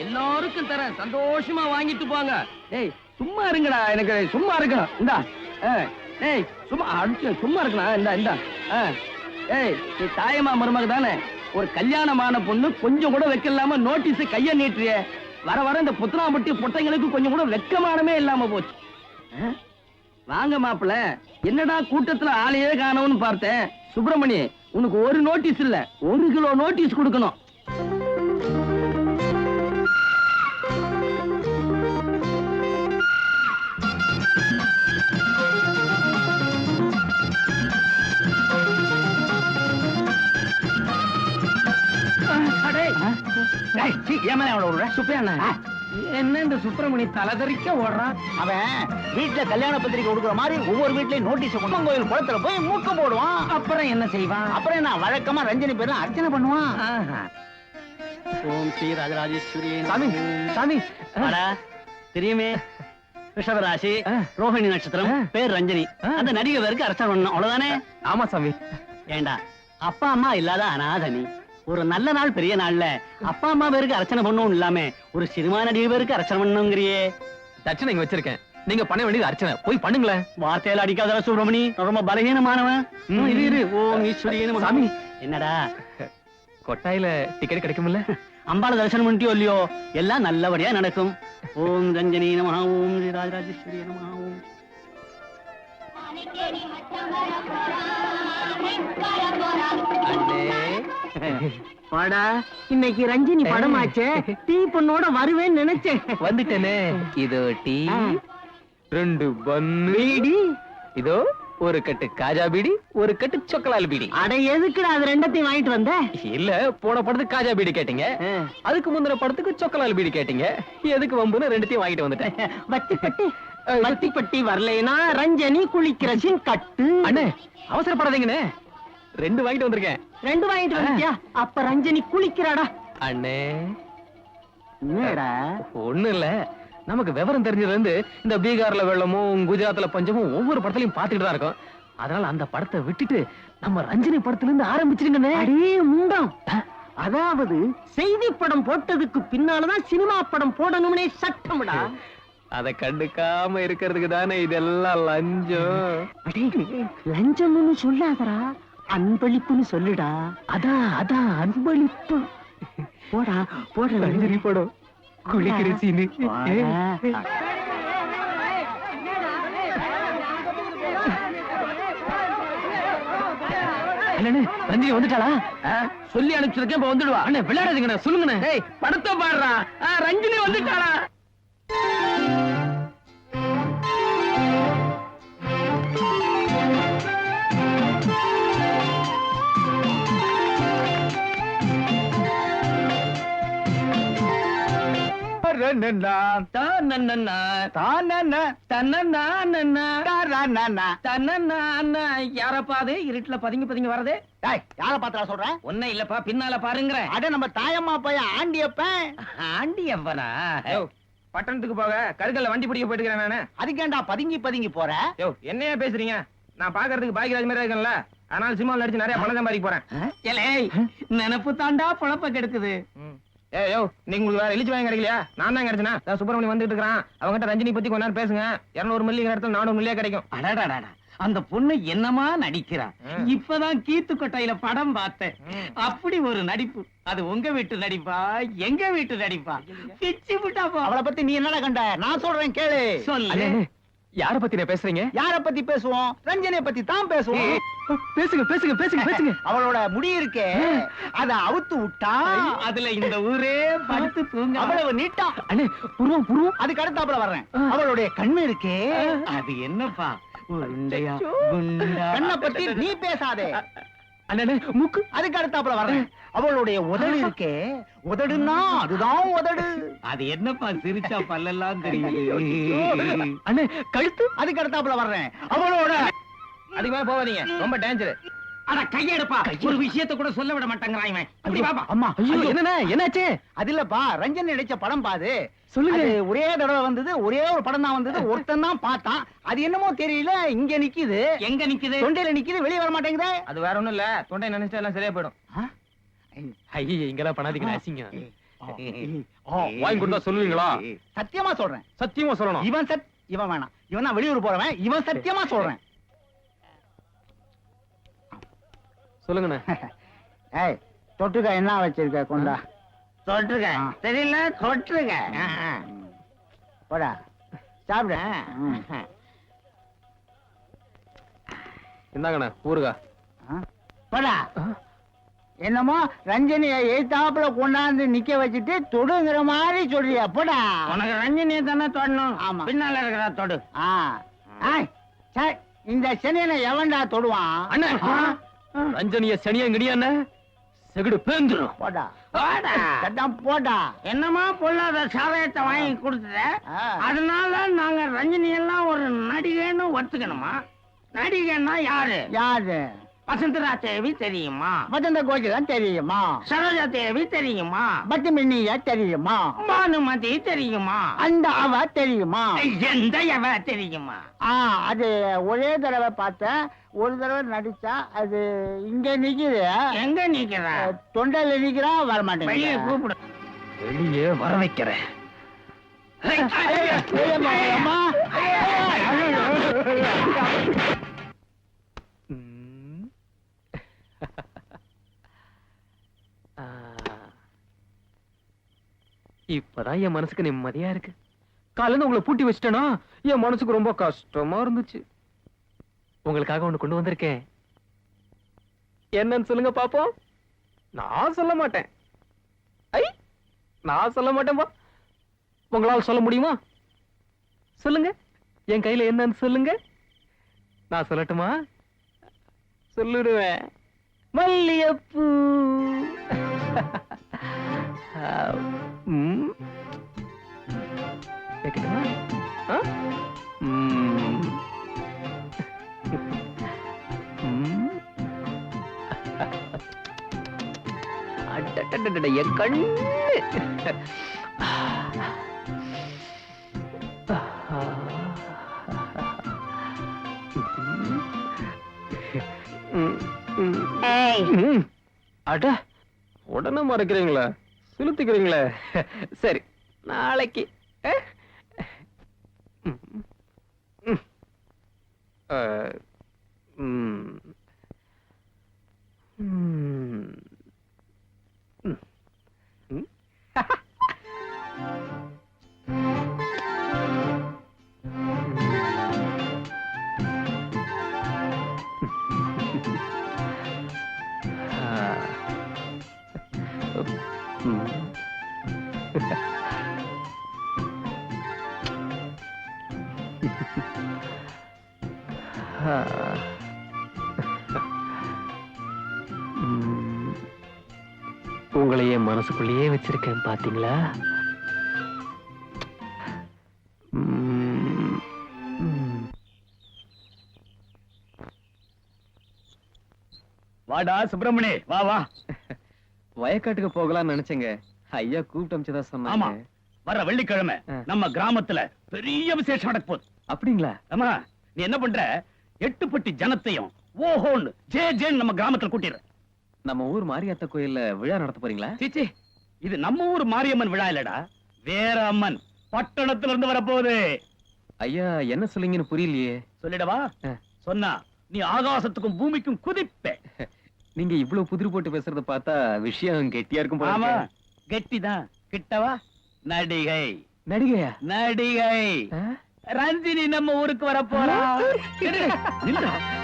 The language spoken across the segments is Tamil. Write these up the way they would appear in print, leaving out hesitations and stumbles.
எல்லாருக்கும் தரேன், சந்தோஷமா வாங்கிட்டு போங்க. டேய் சும்மா இருங்கடா, எனக்கு சும்மா இருக்கணும். இந்தா டேய் சும்மா அடிச்சு சும்மா இருக்கணும். இந்தா இந்தா ஏய் நீ தாயமா மருமக தானே? ஒரு கல்யாணமான பொண்ணு கொஞ்சம் கூட வைக்கலாம நோட்டீஸ் கைய நீட்டுறிய. வர வர இந்த புத்தனாம்பட்டி பொட்டைங்களுக்கு கொஞ்சம் கூட வெக்கமானமே இல்லாம போச்சு. வாங்க மாப்பிள்ள, என்னடா கூட்டத்துல ஆளையே காணோம்னு பார்த்தேன். சுப்பிரமணி, உனக்கு ஒரு நோட்டீஸ் இல்ல, 1 கிலோ நோட்டீஸ் கொடுக்கணும். என்ன இந்த சுப்பிரமணி தலைதறிக்க ஓடுறான்? அவன் வீட்டுல கல்யாண பத்திரிக்கை கொடுக்குற மாதிரி ஒவ்வொரு வீட்லயும் நோட்டீஸ் கொண்டு கோயில் குளத்துல போய் மூக்க போடுவான். அப்புறம் என்ன செய்வான்? அப்புறம் என்ன வழக்கமா ரஞ்சனி பேர்ல அர்ச்சனை பண்ணுவான். ஓம் ஸ்ரீ ராஜராஜேஸ்வரி. சாமி சாமி தெரியுமே, ரிஷபராசி, ரோஹிணி நட்சத்திரம், பேர் ரஞ்சனி. அந்த நடிகை பேருக்கு அர்ச்சனை பண்ணணும், அவ்வளவுதானே? ஆமா சாமி. ஏண்டா அப்பா அம்மா இல்லாத அனாதனி, ஒரு நல்ல நாள் பெரிய நாள்ல அப்பா அம்மா பேருக்கு அர்ச்சனை பண்ணணும் இல்லாம ஒரு சினிமா நடிகை பேருக்கு அர்ச்சனை பண்ணணுங்கிறியே. தட்சணை இங்க வச்சிருக்கேன், நீங்க பண்ண வேண்டியது அர்ச்சனை. போய் பண்ணுங்களேன். வார்த்தையில அடிக்காத சுப்பிரமணி, ரொம்ப பலகீனமானவன். இரு. ஓம் ஈஸ்வரியனே. சாமி, என்னடா கொட்டாயில டிக்கெட் கிடைக்கும்ல? அம்பாள தரிசனம் பண்ணிட்டியோ இல்லையோ, எல்லாம் நல்லபடியா நடக்கும். ஓம் ரஞ்சனி நமஹ, ஓம் ஸ்ரீ ராஜராஜேஸ்வரி நமஹ. ஓம் வாடா, இன்னைக்கு ரஞ்சினி படமாச்சே, டீ பொண்ணோட வருவேன்னு நினைச்சேன். வந்துட்டேனே. இதோ டீ, 2 பன்னு, வீடி, இதோ ஒரு கட்டு காஜா பீடி, ஒரு கட்டு சொக்கலால் பீடி. அட எதுக்குடா அது ரெண்டத்தையும் வாங்கிட்டு வந்த? இல்ல, போன படத்துக்கு காஜா பீடி கேட்டீங்க, அதுக்கு முந்தின படத்துக்கு சொக்கலால் பீடி கேட்டீங்க. எதுக்கு வம்புன்னு ரெண்டுத்தையும் வாங்கிட்டு வந்துட்டேன். வத்திப்பட்டி வரலைனா ரஞ்சனி குளிக்கிற சீன் கட்டு. அண்ணே அவசரப்படாதீங்கண்ணே, 2 வாங்கிட்டு வந்திருக்கேன். 2 வாங்கிட்டு வந்தியா? அப்ப ரஞ்சனி குளிக்கிறாடா. அண்ணே என்னடா? ஒண்ணு இல்ல, நமக்கு விவரம் தெரிஞ்சதுல இருந்து இந்த பீகார்ல வெள்ளமும் குஜராத்ல பஞ்சமும் ஒவ்வொரு படத்துலயும் பாத்துக்கிட்டு தான் இருக்கோம். அதனால அந்த படத்தை விட்டுட்டு நம்ம ரஞ்சினி படத்துல இருந்து ஆரம்பிச்சிருங்கண்ணே. அடே முண்டம், அதாவது செய்தி படம் போட்டதுக்கு பின்னாலதான் சினிமா படம் போடணும்னே சட்டம்டா. அத கண்டுக்காம இருக்கிறதுக்கு தானே இதெல்லாம் லஞ்சம். அடே லஞ்சம்னு சொல்லாதடா, அன்பளிப்புன்னு சொல்லுடா. அதான் அன்பளிப்பு. போடா போடா ரஞ்சினி படம் குளிக்கிற சீனு. அண்ணே ரஞ்சினி வந்துட்டாளா? சொல்லி அனுப்பிச்சிருக்கேன், இப்ப வந்துடுவா. அண்ணே விளையாடாதீங்கண்ணே, சொல்லுங்கண்ணே. டேய் படத்தை பாடுறா. ரஞ்சினி வந்துட்டாளா? யாரப்பா அது இருட்டுல பதுங்கி பதுங்கி வரது? யார பாத்தா சொல்ற? ஒன்னும் இல்லப்பா, பின்னால பாருங்க. அட நம்ம தாயம்மா பையன் ஆண்டியப்பன். ஆண்டியப்பனா? பட்டணத்துக்கு போக கருக்கல்ல வண்டி பிடிக்க போயிட்டு இருக்கிறேன் நானு. அதுக்கேண்டா பதுங்கி பதுங்கி போற? யோ என்னையா பேசுறீங்க? நான் பாக்குறதுக்கு பாக்கியராஜ் மாதிரி இருக்கேன்ல, அதனால சினிமாவில் நடிச்சு நிறைய பணம் சம்பாதிக்க போறேன். நினப்பு தாண்டா பொழப்ப கெடுக்குது. யோ நீங்க உங்களுக்கு வேற இழிச்சு வாங்கி கிடைக்கலையா? நான் தான் கிடைச்சனா. சுப்பிரமணியம் வந்துட்டு இருக்கான், அவங்ககிட்ட ரஞ்சினி பத்தி கொஞ்ச நேரம் பேசுங்க. 200 மில்லியன் இடத்துல 400 மில்லியா கிடைக்கும். அடடடடா, அந்த பொண்ணு என்னமா நடிக்கிறா. இப்பதான் கீத்து கொட்டையில படம் பார்த்தேன். அப்படி ஒரு நடிப்பு. அது உங்க வீட்டு நடிப்பா, எங்க வீட்டு நடிப்பா? பிச்சு விட்டாப்பா. அவளை பத்தி நீ என்னடா கண்ட? நான் சொல்றேன் கேளு. சொல்லு. யார பத்தி பேசுறீங்க? யார பத்தி பேசுவோம்? ரஞ்சனியை பத்தி தான் பேசுவோம். பேசுங்க பேசுங்க பேசுங்க பேசுங்க. அவளோட முடி இருக்கே, அத அவுத்து விட்டா அதுல இந்த ஊரே படுத்து தூங்க. அவ்வளவு நீட்டா. அண்ணே புருவம் புருவம். அதுக்கு அடுத்தாப்புல வர்றேன். அவளுடைய கண்ணு இருக்கே, அது என்னப்பா? உருண்டையா குண்டா? கண்ணை பத்தி நீ பேசாதே. அண்ணே மூக்கு. அதுக்கு அடுத்தாப்புல வர்றேன். அவளுடைய உதடு இருக்கே, உதடுன்னா அதுதான் உதடு. அது என்னப்பா சிரிச்சா பல்லெல்லாம் தெரியுது. அண்ணே கழுத்து. அதுக்கு அடுத்தாப்புல வர்றேன். அவளோட அதிகமா போவாதீங்க, ரொம்ப டேஞ்சர். அட கையெடுப்பா, ஒரு விஷயத்தை கூட சொல்ல விட மாட்டேங்கிறான் இவன். அப்படி பாப்பா. அம்மா ஐயோ என்னண்ணே என்னாச்சு? அது இல்லப்பா, ரஞ்சன் நடிச்ச படம் பாது. சொல்லுங்க. அது ஒரே தடவை வந்தது, ஒரே ஒரு படம் தான் வந்தது. ஒருத்தன் தான் பார்த்தான். அது என்னமோ தெரியல, இங்க நிக்குது. எங்க நிக்குது? தொண்டையில நிக்குது, வெளிய வர மாட்டேங்குது. அது வேற ஒண்ணும் இல்ல, தொண்டை நினைச்சா எல்லாம் சரியா போயிடும். ஐயே இங்கெல்லாம் பண்ணாதீங்க, அசிங்க. வாங்கி கொடுத்தா சொல்லுவீங்களா? சத்தியமா சொல்றேன். சத்தியமா சொல்லணும். இவன் வேணாம், இவன் தான் வெளியூர் போறவன். இவன் சத்தியமா சொல்றேன். சொல்லுங்கண்ணே. ஏய் தொட்டுக்க என்ன வச்சிருக்க? கொண்டா தொட்டுக்க. தெரியல, தொட்டுக்க. போடா சாப்பிட. இந்தாங்கண்ணே ஊருகா. போடா. என்னமோ ரஞ்சனியை எய்தாப்புல கொண்டாந்து நிக்க வச்சுட்டு தொடுங்கிற மாதிரி சொல்றியா? போடா. உனக்கு ரஞ்சனியை தானே தொடணும். ஆமா, பின்னால இருக்கிற தொடு. இந்த சனியனை எவன்டா தொடுவான்? அண்ணே ரஞ்சனிய சனியா கிடியாண்ணே செகுடு பேந்துரும். போடா போடா. என்னமா பொல்லாத சாதகத்தை வாங்கி கொடுத்துட்ட, அதனால நாங்க ரஞ்சினி எல்லாம் ஒரு நடிகைன்னு ஒத்துக்கணுமா? நடிகைன்னா யாரு? யாரு? வசந்தரா தேவி தெரியுமா? வசந்த கோகிலன் தெரியுமா? சரோஜா தேவி தெரியுமா? பத்திமினியா தெரியுமா? பானுமதி தெரியுமா? அந்த அவ தெரியுமா? எந்த அவ தெரியுமா? அது ஒரே தடவை பார்த்தேன். ஒரு தடவை நடிச்சா அது இங்க நிக்குது. எங்க நிக்கிற? தொண்டையில நிக்கிறா, வர மாட்டேன். வெளியே கூப்பிடு. வெளியே வர வைக்கிறேன். இப்பதான் என் மனசுக்கு நிம்மதியா இருக்கு. காலையில உங்களை பூட்டி வச்சிட்டேனா என் மனசுக்கு ரொம்ப கஷ்டமா இருந்துச்சு. உங்களுக்காக ஒண்ணு கொண்டு வந்திருக்கேன். என்னன்னு சொல்லுங்க பாப்போம். நான் சொல்ல மாட்டேன். நான் சொல்ல மாட்டேன்பா. உங்களால சொல்ல முடியுமா? சொல்லுங்க. என் கையில என்னன்னு சொல்லுங்க. நான் சொல்லட்டுமா? சொல்லிடுவேன். மல்லியப்பூ. கேட்கட்டுமா? என் கண்ணு. அட, உடனே மறைக்கிறீங்களா? சுளுத்திக்கிறீங்களே. சரி, நாளைக்கு. உங்களையே மனசுக்குள்ளேயே வச்சிருக்கேன் பாத்தீங்களா? வாடா சுப்பிரமணி, வா வா. வயக்காட்டுக்கு போகலாம்னு நினைச்சேங்க. ஐயா கூப்பிட்டு அமிச்சதா சொன்னாங்க. வர வெள்ளிக்கிழமை நம்ம கிராமத்துல பெரிய விசேஷம் நடக்க போகுது. அப்படிங்களா? ஆமா. நீ என்ன பண்ற, 8 பட்டி ஜனத்தையும் ஓஹோன்னு ஜே ஜேன்னு நம்ம கிராமத்துல கூட்டிடுற. நம்ம ஊர் மாரியாத்தா கோயில்ல விழா நடத்த போறீங்களா? சீச்சி, இது நம்ம ஊர் மாரியம்மன் விழா இல்லடா, வேற அம்மன் பட்டணத்துல இருந்து வரப்போகுது. ஐயா என்ன சொல்லுங்கன்னு புரியலையே. சொல்லிடவா? சொன்னா நீ ஆகாசத்துக்கும் பூமிக்கும் குதிப்ப. நீங்க இவ்வளவு புதிர் போட்டு பேசுறத பார்த்தா விஷயம் கெட்டியா இருக்கும் போல. ஆமா, கெட்டிதான். கிட்டவா? நடிகை. நடிகையா? நடிகை ரஞ்சினி நம்ம ஊருக்கு வர போறா.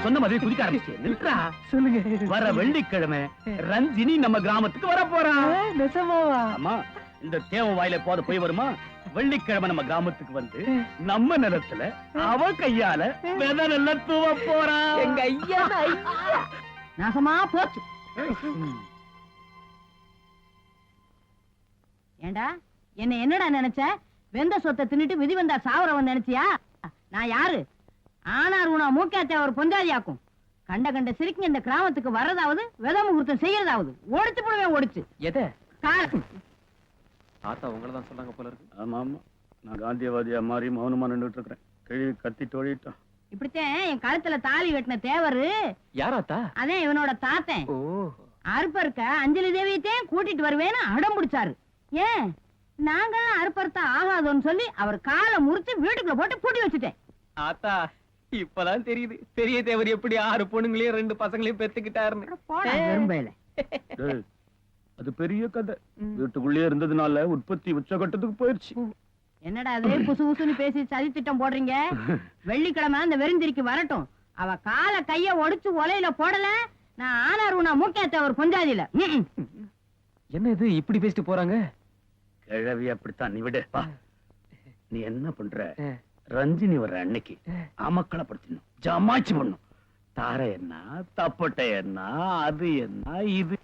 சொன்ன மாதிரி குதிக்க ஆரம்பிச்சு. நில்றா. சொல்லுங்க. வர வெள்ளிக்கிழமை ரஞ்சினி நம்ம கிராமத்துக்கு வர போறா. நிஜமாவா? ஆமா. இந்த தேவ வாயில போத போய் வருமா? வெள்ளிக்கிழமை நம்ம கிராமத்துக்கு வந்து நம்ம நிலத்துல அவ கையால விதை நெல்ல தூவ போறா. எங்க ஐயா நாசமா போச்சு. ஏண்டா என்னடா நினைச்ச? வெந்த சொத்தை தின்னுட்டு விதி வந்தா சாவரவன் நினைச்சியா? நான் யாரு? ஆனார் உனா மூக்காத்தே ஒரு பொந்தாதியாக்கும். கண்ட கண்ட சிரிக்கு இந்த கிராமத்துக்கு வர்றதாவது வித முகூர்த்தம் செய்யறதாவது ஓடிச்சு போடுவேன். ஓடிச்சு எதை? கால ஆத்தா உங்களதான் சொன்னாங்க போல இருக்கு. ஆமா ஆமா, நான் காந்தியவாதியா மாறி மௌனமா நின்றுட்டு இருக்கிறேன். கிழவி கத்தி தோழிட்டான். இப்படித்தான் என் கழுத்துல தாலி வெட்டின தேவரு. யாராத்தா? அதே இவனோட தாத்தன். ஓ, அறுப்பருக்க அஞ்சலி தேவியத்தையும் கூட்டிட்டு வருவேன்னு அடம் பிடிச்சாரு. ஏன் நாங்கெல்லாம் அறுப்பறுத்த ஆகாதோன்னு சொல்லி அவர் காலை முறிச்சு வீட்டுக்குள்ள போட்டு பூட்டி வச்சுட்டேன். ஆத்தா இப்பதான் தெரியுது பெரிய தேவர் எப்படி 6 பொண்ணுங்களையும் 2 பசங்களையும் பெத்துக்கிட்டாருன்னு. போடா வெறும்பையில. டேய், அது பெரிய கதை. வீட்டுக்குள்ளே இருந்ததுனால உற்பத்தி உச்சகட்டத்துக்கு போயிருச்சு. என்னடா அதே புசு புசுன்னு பேசி சதி திட்டம் போடுறீங்க? வெள்ளிக்கிழமை அந்த வெறிந்திரிக்கு வரட்டும். அவ கால கைய ஒடிச்சு ஒலையில போடல, நான் ஆனார் உனா மூக்கேத்த ஒரு பொஞ்சாதியில. என்ன இது இப்படி பேசிட்டு போறாங்க? கிழவி அப்படித்தான். நீ விடு. நீ என்ன பண்ற, ரஞ்சினி வர்ற அன்னைக்கு அமக்களை படுத்தணும், ஜமாச்சு பண்ணும். தாரை என்ன, தப்பட்டை என்ன, அது என்ன, இது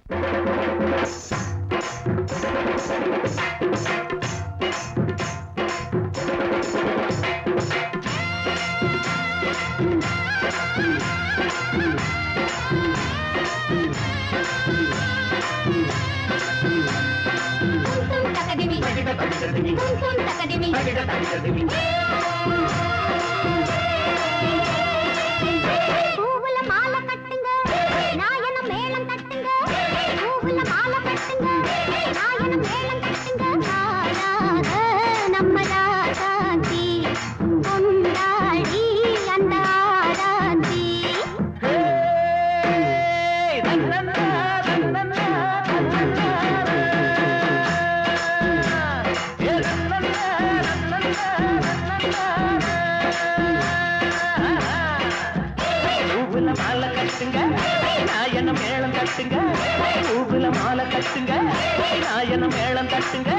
பூவுல மாலை கட்டுங்க, நாயன மேளம் தட்டுங்க. பூவுல மாலை கட்டுங்க, நாயன மேளம் தட்டுங்க. ஆராத நம்ம ராசாந்தி கொண்டாடி அந்த ஆராந்தி. பூவுல மாலை கட்டுங்க, நாயன மேளம் தட்டுங்க. பூவுல மாலை கட்டுங்க, நாயன மேளம் தட்டுங்க.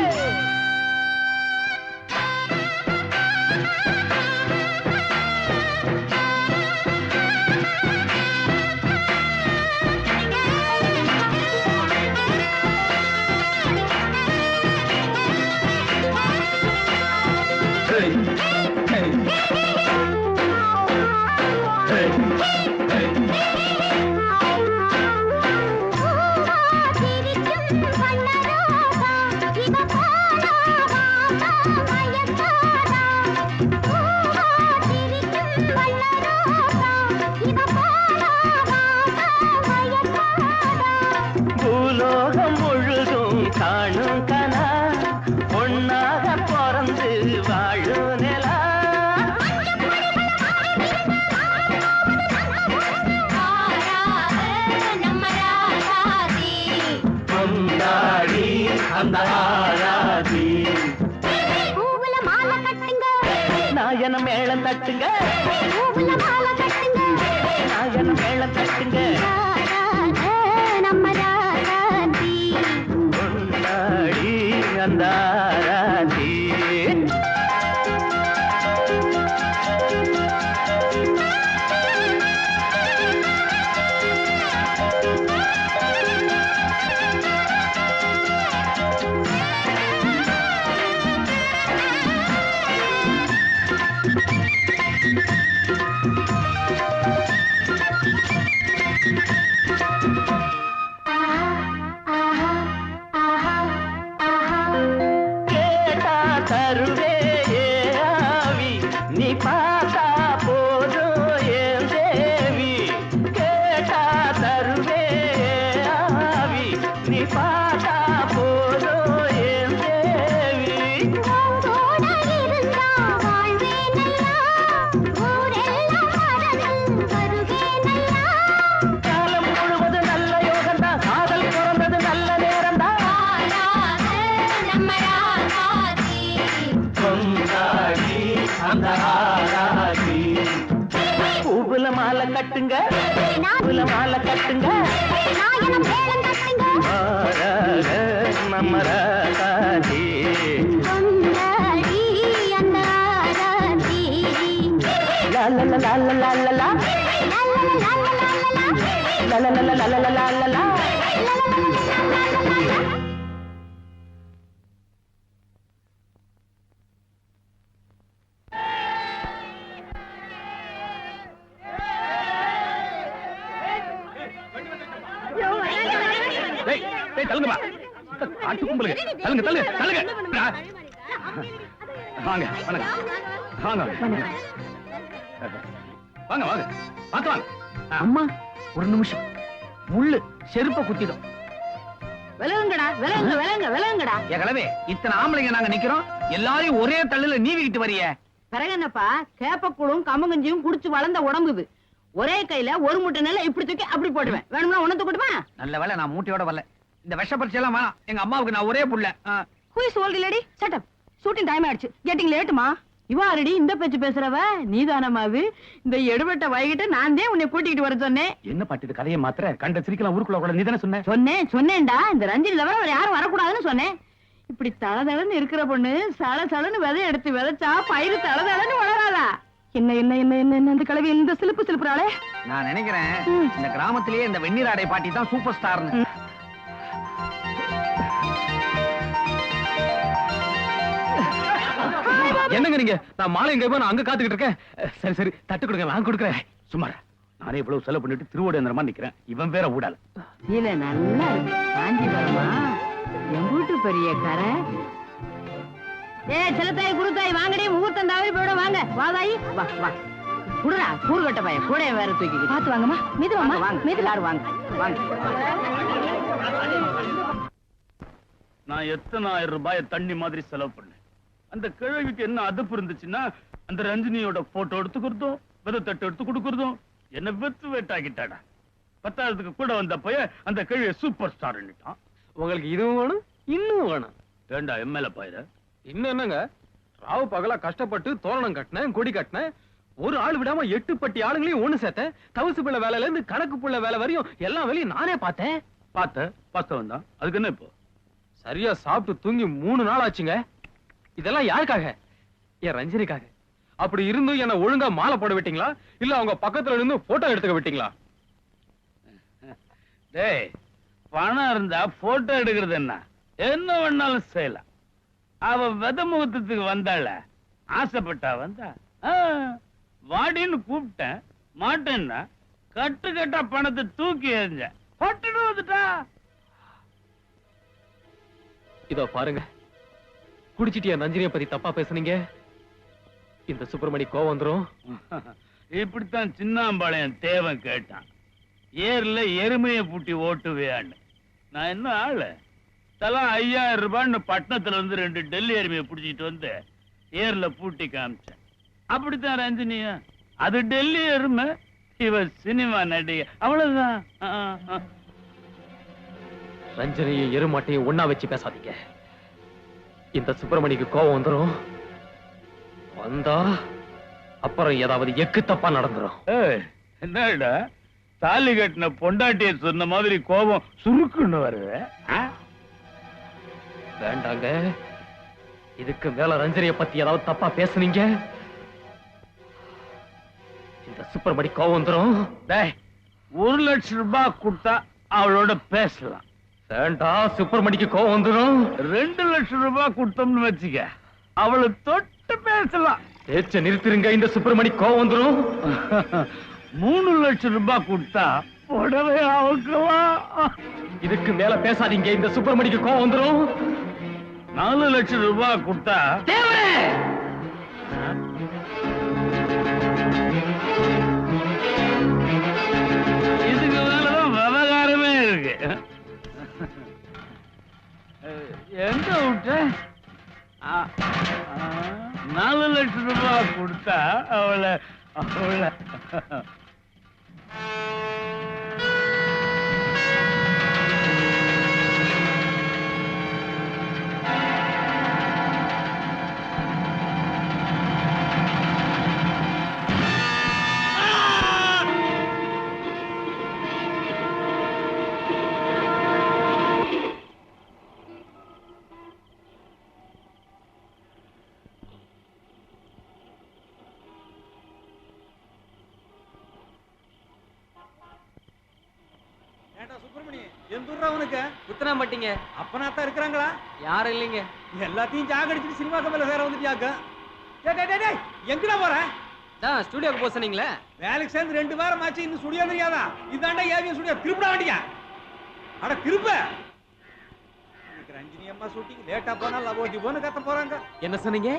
பூலோகம் முழுதும் காணும் கனா பொன்னாக பிறந்து வாழும் நிலா கொண்டாடி அந்த ஆராதி நாயன மேளம் தட்டுங்க நாயன மேளம் தட்டுங்க கொண்டாடி அந்த ஆராதி கேட்டா தருவே ஆவி நீ பார்த்தா போதும் ஏன் தேவி கேட்டா தருவே ஆவி நீ பார்த்தா போதும் ஏன் தேவி காலம் முழுவதும் நல்ல யோகம்தான் காதல் பிறந்தது நல்ல நேரம்தான் கொண்டாடி அந்த ஆராதி பூவுல மாலை கட்டுங்க பூவுல மாலை கட்டுங்க ஆராத நம்ம ராதாதி லா லா லா லா லா லா லா லா லா லா லா லா லா லா லா. டேய் டேய் தள்ளுங்க பா ஆட்டு கும்பலுங்க தள்ளுங்க தள்ளுங்க தள்ளுங்க வாங்க வாங்க வாங்க வாங்க வாங்க பாத்து வாங்க அம்மா ஒரு நிமிஷம் முள்ளு செருப்ப குத்திடும். விலகுங்கடா விலகுங்க விலகுங்க விலகுங்கடா. கிளவே இத்தனை ஆம்பளைங்க நாங்க நிக்கிறோம் எல்லாரையும் ஒரே தள்ளுல நீவிக்கிட்டு வரிய. பிறகு என்னப்பா கேப்பக்கூழும் கம்மங்கஞ்சியும் குடிச்சு வளர்ந்த உடம்புது. ஒரே கையில ஒரு முட்டை நெல்லை இப்படி தூக்கி அப்படி போடுவேன். வேணும்னா உனத்து கொடுமா? நல்ல வேளை நான் மூட்டையோட வரல. இந்த விஷ பரிச்சை எல்லாம் வேணாம். எங்க அம்மாவுக்கு நான் ஒரே புள்ள. Who is old lady? Shut up. Shooting time ஆயிடுச்சு. கெட்டிங் லேட்டுமா? இவா ஆல்ரெடி இந்த பேச்சு பேசுறவ நீதானமா? அது இந்த எடுபட்ட வைகிட்ட நான் தான் உன்னை கூட்டிட்டு வர சொன்னேன். என்ன பாட்டு கதையை மாத்திர கண்ட சிரிக்கலாம் ஊருக்குள்ள கூட நீ தானே சொன்ன. சொன்னேன்டா. இந்த ரஞ்சினி தவிர வேற யாரும் வரக்கூடாதுன்னு சொன்னேன். இப்படி தளதளன்னு இருக்கிற பொண்ணு சல சலன்னு விதை எடுத்து விதைச்சா பயிறு தளதளன்னு வளராதா? என்ன என்ன என்ன என்ன என்ன இந்த கிழவி இந்த சிலுப்பு சிலுப்புறாளே. நான் நினைக்கிறேன் இந்த கிராமத்திலேயே இந்த வெந்நீராடை பாட்டி தான் சூப்பர் ஸ்டார்னு. என்னங்க நீங்க? நான் மாலை எங்க போய் நான் அங்க காத்துக்கிட்டு இருக்கேன். சரி சரி தட்டு கொடுங்க நான் கொடுக்குறேன். சுமார் நானே இவ்வளவு செலவு பண்ணிட்டு திருவோடேந்திரமா நிக்கிறேன். இவன் வேற ஊடால. இல்ல நல்லா இருக்கு. காஞ்சிபுரமா என் வீட்டு பெரிய கரை. செல்லத்தாய் குருத்தாய் வாங்கடி முகூர்த்தம் தவறி போயிட வாங்க. வாதாயி வா வா குடுறா கூறுகட்ட பையன் கூட வேற தூக்கி பாத்து வாங்கம்மா. மீது வாங்க மீது எல்லாரும் வாங்க வாங்க. நான் எத்தனை ஆயிரம் ரூபாயை தண்ணி மாதிரி செலவு பண்ணேன். அந்த கிழவிக்கு என்ன அதப்பு இருந்துச்சுன்னா அந்த ரஞ்சினியோட போட்டோ எடுத்துக்கிறதும் விதை தட்டு எடுத்து கொடுக்கறதும் என்ன வெத்து வேட்டாக்கிட்டாடா. 10,000க்கு கூட வந்த போய அந்த கிழவிய சூப்பர் ஸ்டார். உங்களுக்கு இதுவும் வேணும் இன்னும் வேணும். ஏண்டா எம்எல்ஏ பாயிர இன்னும் என்னங்க? ராவு பகலா கஷ்டப்பட்டு தோரணம் கட்டினேன் கொடி கட்டினேன். ஒரு ஆள் விடாம 8 பட்டி ஆளுங்களையும் ஒண்ணு சேர்த்தேன். தவசு பிள்ளை வேலையில இருந்து கணக்கு புள்ள வேலை வரையும் எல்லா வேலையும் நானே பார்த்தேன். பார்த்தவன் தான். அதுக்கு என்ன இப்போ? சரியா சாப்பிட்டு தூங்கி 3 நாள் ஆச்சுங்க. இதெல்லாம் யாருக்காக? என் ரஞ்சினிக்காக. அப்படி இருந்தும் என்ன ஒழுங்கா மாலை போட விட்டீங்களா இல்ல அவங்க பக்கத்துல இருந்து போட்டோ எடுத்துக்க விட்டீங்களா? டேய் பணம் இருந்தா போட்டோ எடுக்கிறது என்ன வேணாலும் செய்யலாம். அவ வித முகூர்த்தத்துக்கு வந்தாள ஆசைப்பட்டா வந்தா வாடின்னு கூப்பிட்டேன் மாட்டேன்னா கட்டு கட்டா பணத்தை தூக்கி எறிஞ்ச பட்டுட்டு வந்துட்டா. இதோ பாருங்க, குடிச்சிட்டியா நந்தினியை பத்தி தப்பா பேசுனீங்க, இந்த சுப்பிரமணி கோவம் வந்துரும். இப்படித்தான் சின்னாம்பாளையம் தேவன் கேட்டான், ஏர்ல எருமையை பூட்டி ஓட்டுவியான்னு. நான் என்ன ஆளு, தலா 5000 ரூபான்னு பட்டணத்துல இருந்து 2 டெல்லி எருமையை பிடிச்சிட்டு வந்து ஏர்ல பூட்டி காமிச்சேன். அப்படித்தான் ரஞ்சினியா, அது டெல்லி எருமை, இவ சினிமா நடிகை, அவ்வளவுதான். ரஞ்சனியும் எருமாட்டையும் ஒன்னா வச்சு பேசாதீங்க, இந்த சுப்பிரமணிக்கு கோவம் வந்துரும். வந்தா அப்புறம் ஏதாவது எக்கு தப்பா நடந்துரும். என்னடா தாலி கட்டின பொண்டாட்டிய சொன்ன மாதிரி கோபம் சுருக்குன்னு வருது. வேண்டாங்க, இதுக்கு மேல ரஞ்சனியை பத்தி ஏதாவது தப்பா பேசுனீங்க, இந்த சுப்பிரமணி கோவம் வந்துரும். 1 லட்சம் ரூபாய் கொடுத்தா அவளோட பேசலாம். வேண்டாம், சுப்பிரமணிக்கு கோவம் வந்துரும். 2 லட்சம் ரூபாய் கொடுத்தோம்னு வச்சுக்க, அவளை தொட்டு பேசலாம். பேச்ச நிறுத்திருங்க, இந்த சுப்பிரமணி கோவம் வந்துரும். 3 லட்சம் ரூபாய் கொடுத்தா புடவை அவுக்கலாம். இதுக்கு மேல பேசாதீங்க, இந்த சுப்பிரமணிக்கு கோவம் வந்துரும். 4 லட்சம் ரூபாய் கொடுத்தா இதுக்கு மேலதான் விவகாரமே இருக்கு. எங்க விட்ட? 4 லட்சம் ரூபாய் கொடுத்தா அவளை குத்துனா மாட்டீங்க, அப்பனாத்தான் இருக்கிறாங்களா? யாரும் இல்லைங்க. எல்லாத்தையும் ஜாகடிச்சுட்டு சினிமா கம்பெனில சேர வந்துட்டியாக்க. எங்கடா போற? ஸ்டுடியோக்கு போக சொன்னீங்களே, வேலைக்கு சேர்ந்து 2 வாரம் ஆச்சு, இன்னும் ஸ்டுடியோ தெரியாதா? இதாண்டா ஏவிஎம் ஸ்டுடியோ. திருப்பிட வேண்டிய அட திருப்ப. ரஞ்சினி அம்மா ஷூட்டிங் லேட்டா போனா லவோட்டி போன்னு கத்த போறாங்க. என்ன சொன்னீங்க?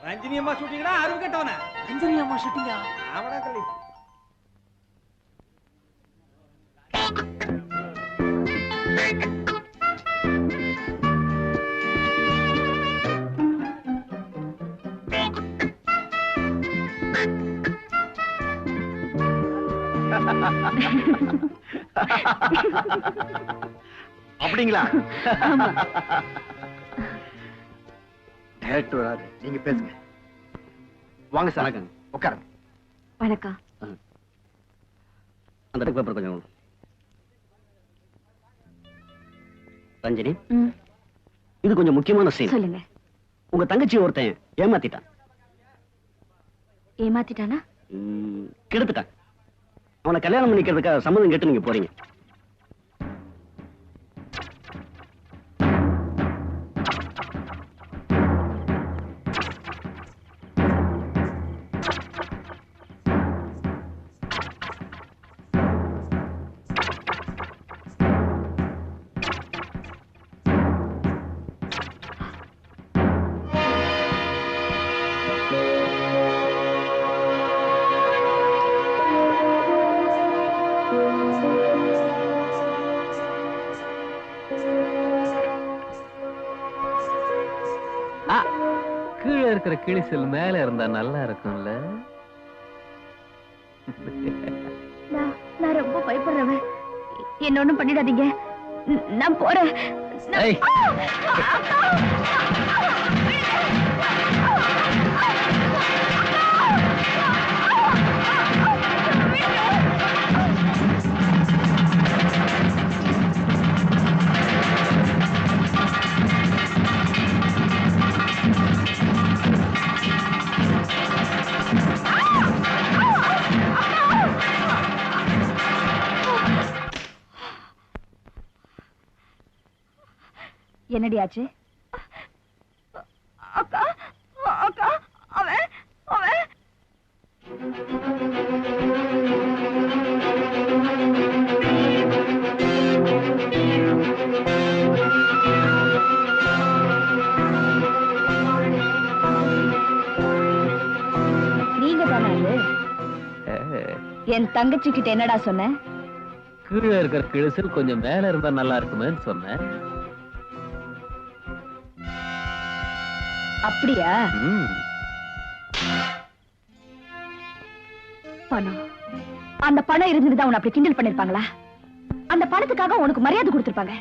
ரஞ்சினி அம்மா ஷூட்டிங்னா அறிவு கேட்டவன. ரஞ்சினி அம்மா ஷூட்டிங்கா? அவடா கலி. அப்படிங்களா? டைரக்டர் வராது, நீங்க பேசுங்க. வாங்க சார், உட்காருங்க. வணக்கம். அந்த பேப்பர் கொஞ்சம். ரஞ்சினி, இது கொஞ்சம் முக்கியமான சீன். சொல்லுங்க. உங்க தங்கச்சி ஒருத்தன் ஏமாத்திட்டான். ஏமாத்திட்டானா? கெடுத்துட்டான். அவனை கல்யாணம் பண்ணிக்கிறதுக்காக சம்மதம் கேட்டு நீங்க போறீங்க. கீழே இருக்கிற கிளிசல் மேல இருந்தா நல்லா இருக்கும்ல. நான் ரொம்ப பயப்படுறவன், என்ன ஒண்ணும் பண்ணிடாதீங்க, நான் போறேன். என்னடி ஆச்சு? அக்கா அக்கா, அவன் அவன் என் தங்கச்சி கிட்ட என்னடா சொன்ன? கீழே இருக்கிற கிழிசல் கொஞ்சம் மேல இருந்தா நல்லா இருக்குமேன்னு சொன்னேன். அப்படியா? ம். பணம், அந்த பணம் இருந்துதான் உன்னை அப்படி கிண்டல் பண்ணிருப்பாங்களா? அந்த பணத்துக்காக உனக்கு மரியாதை கொடுத்திருப்பாங்க.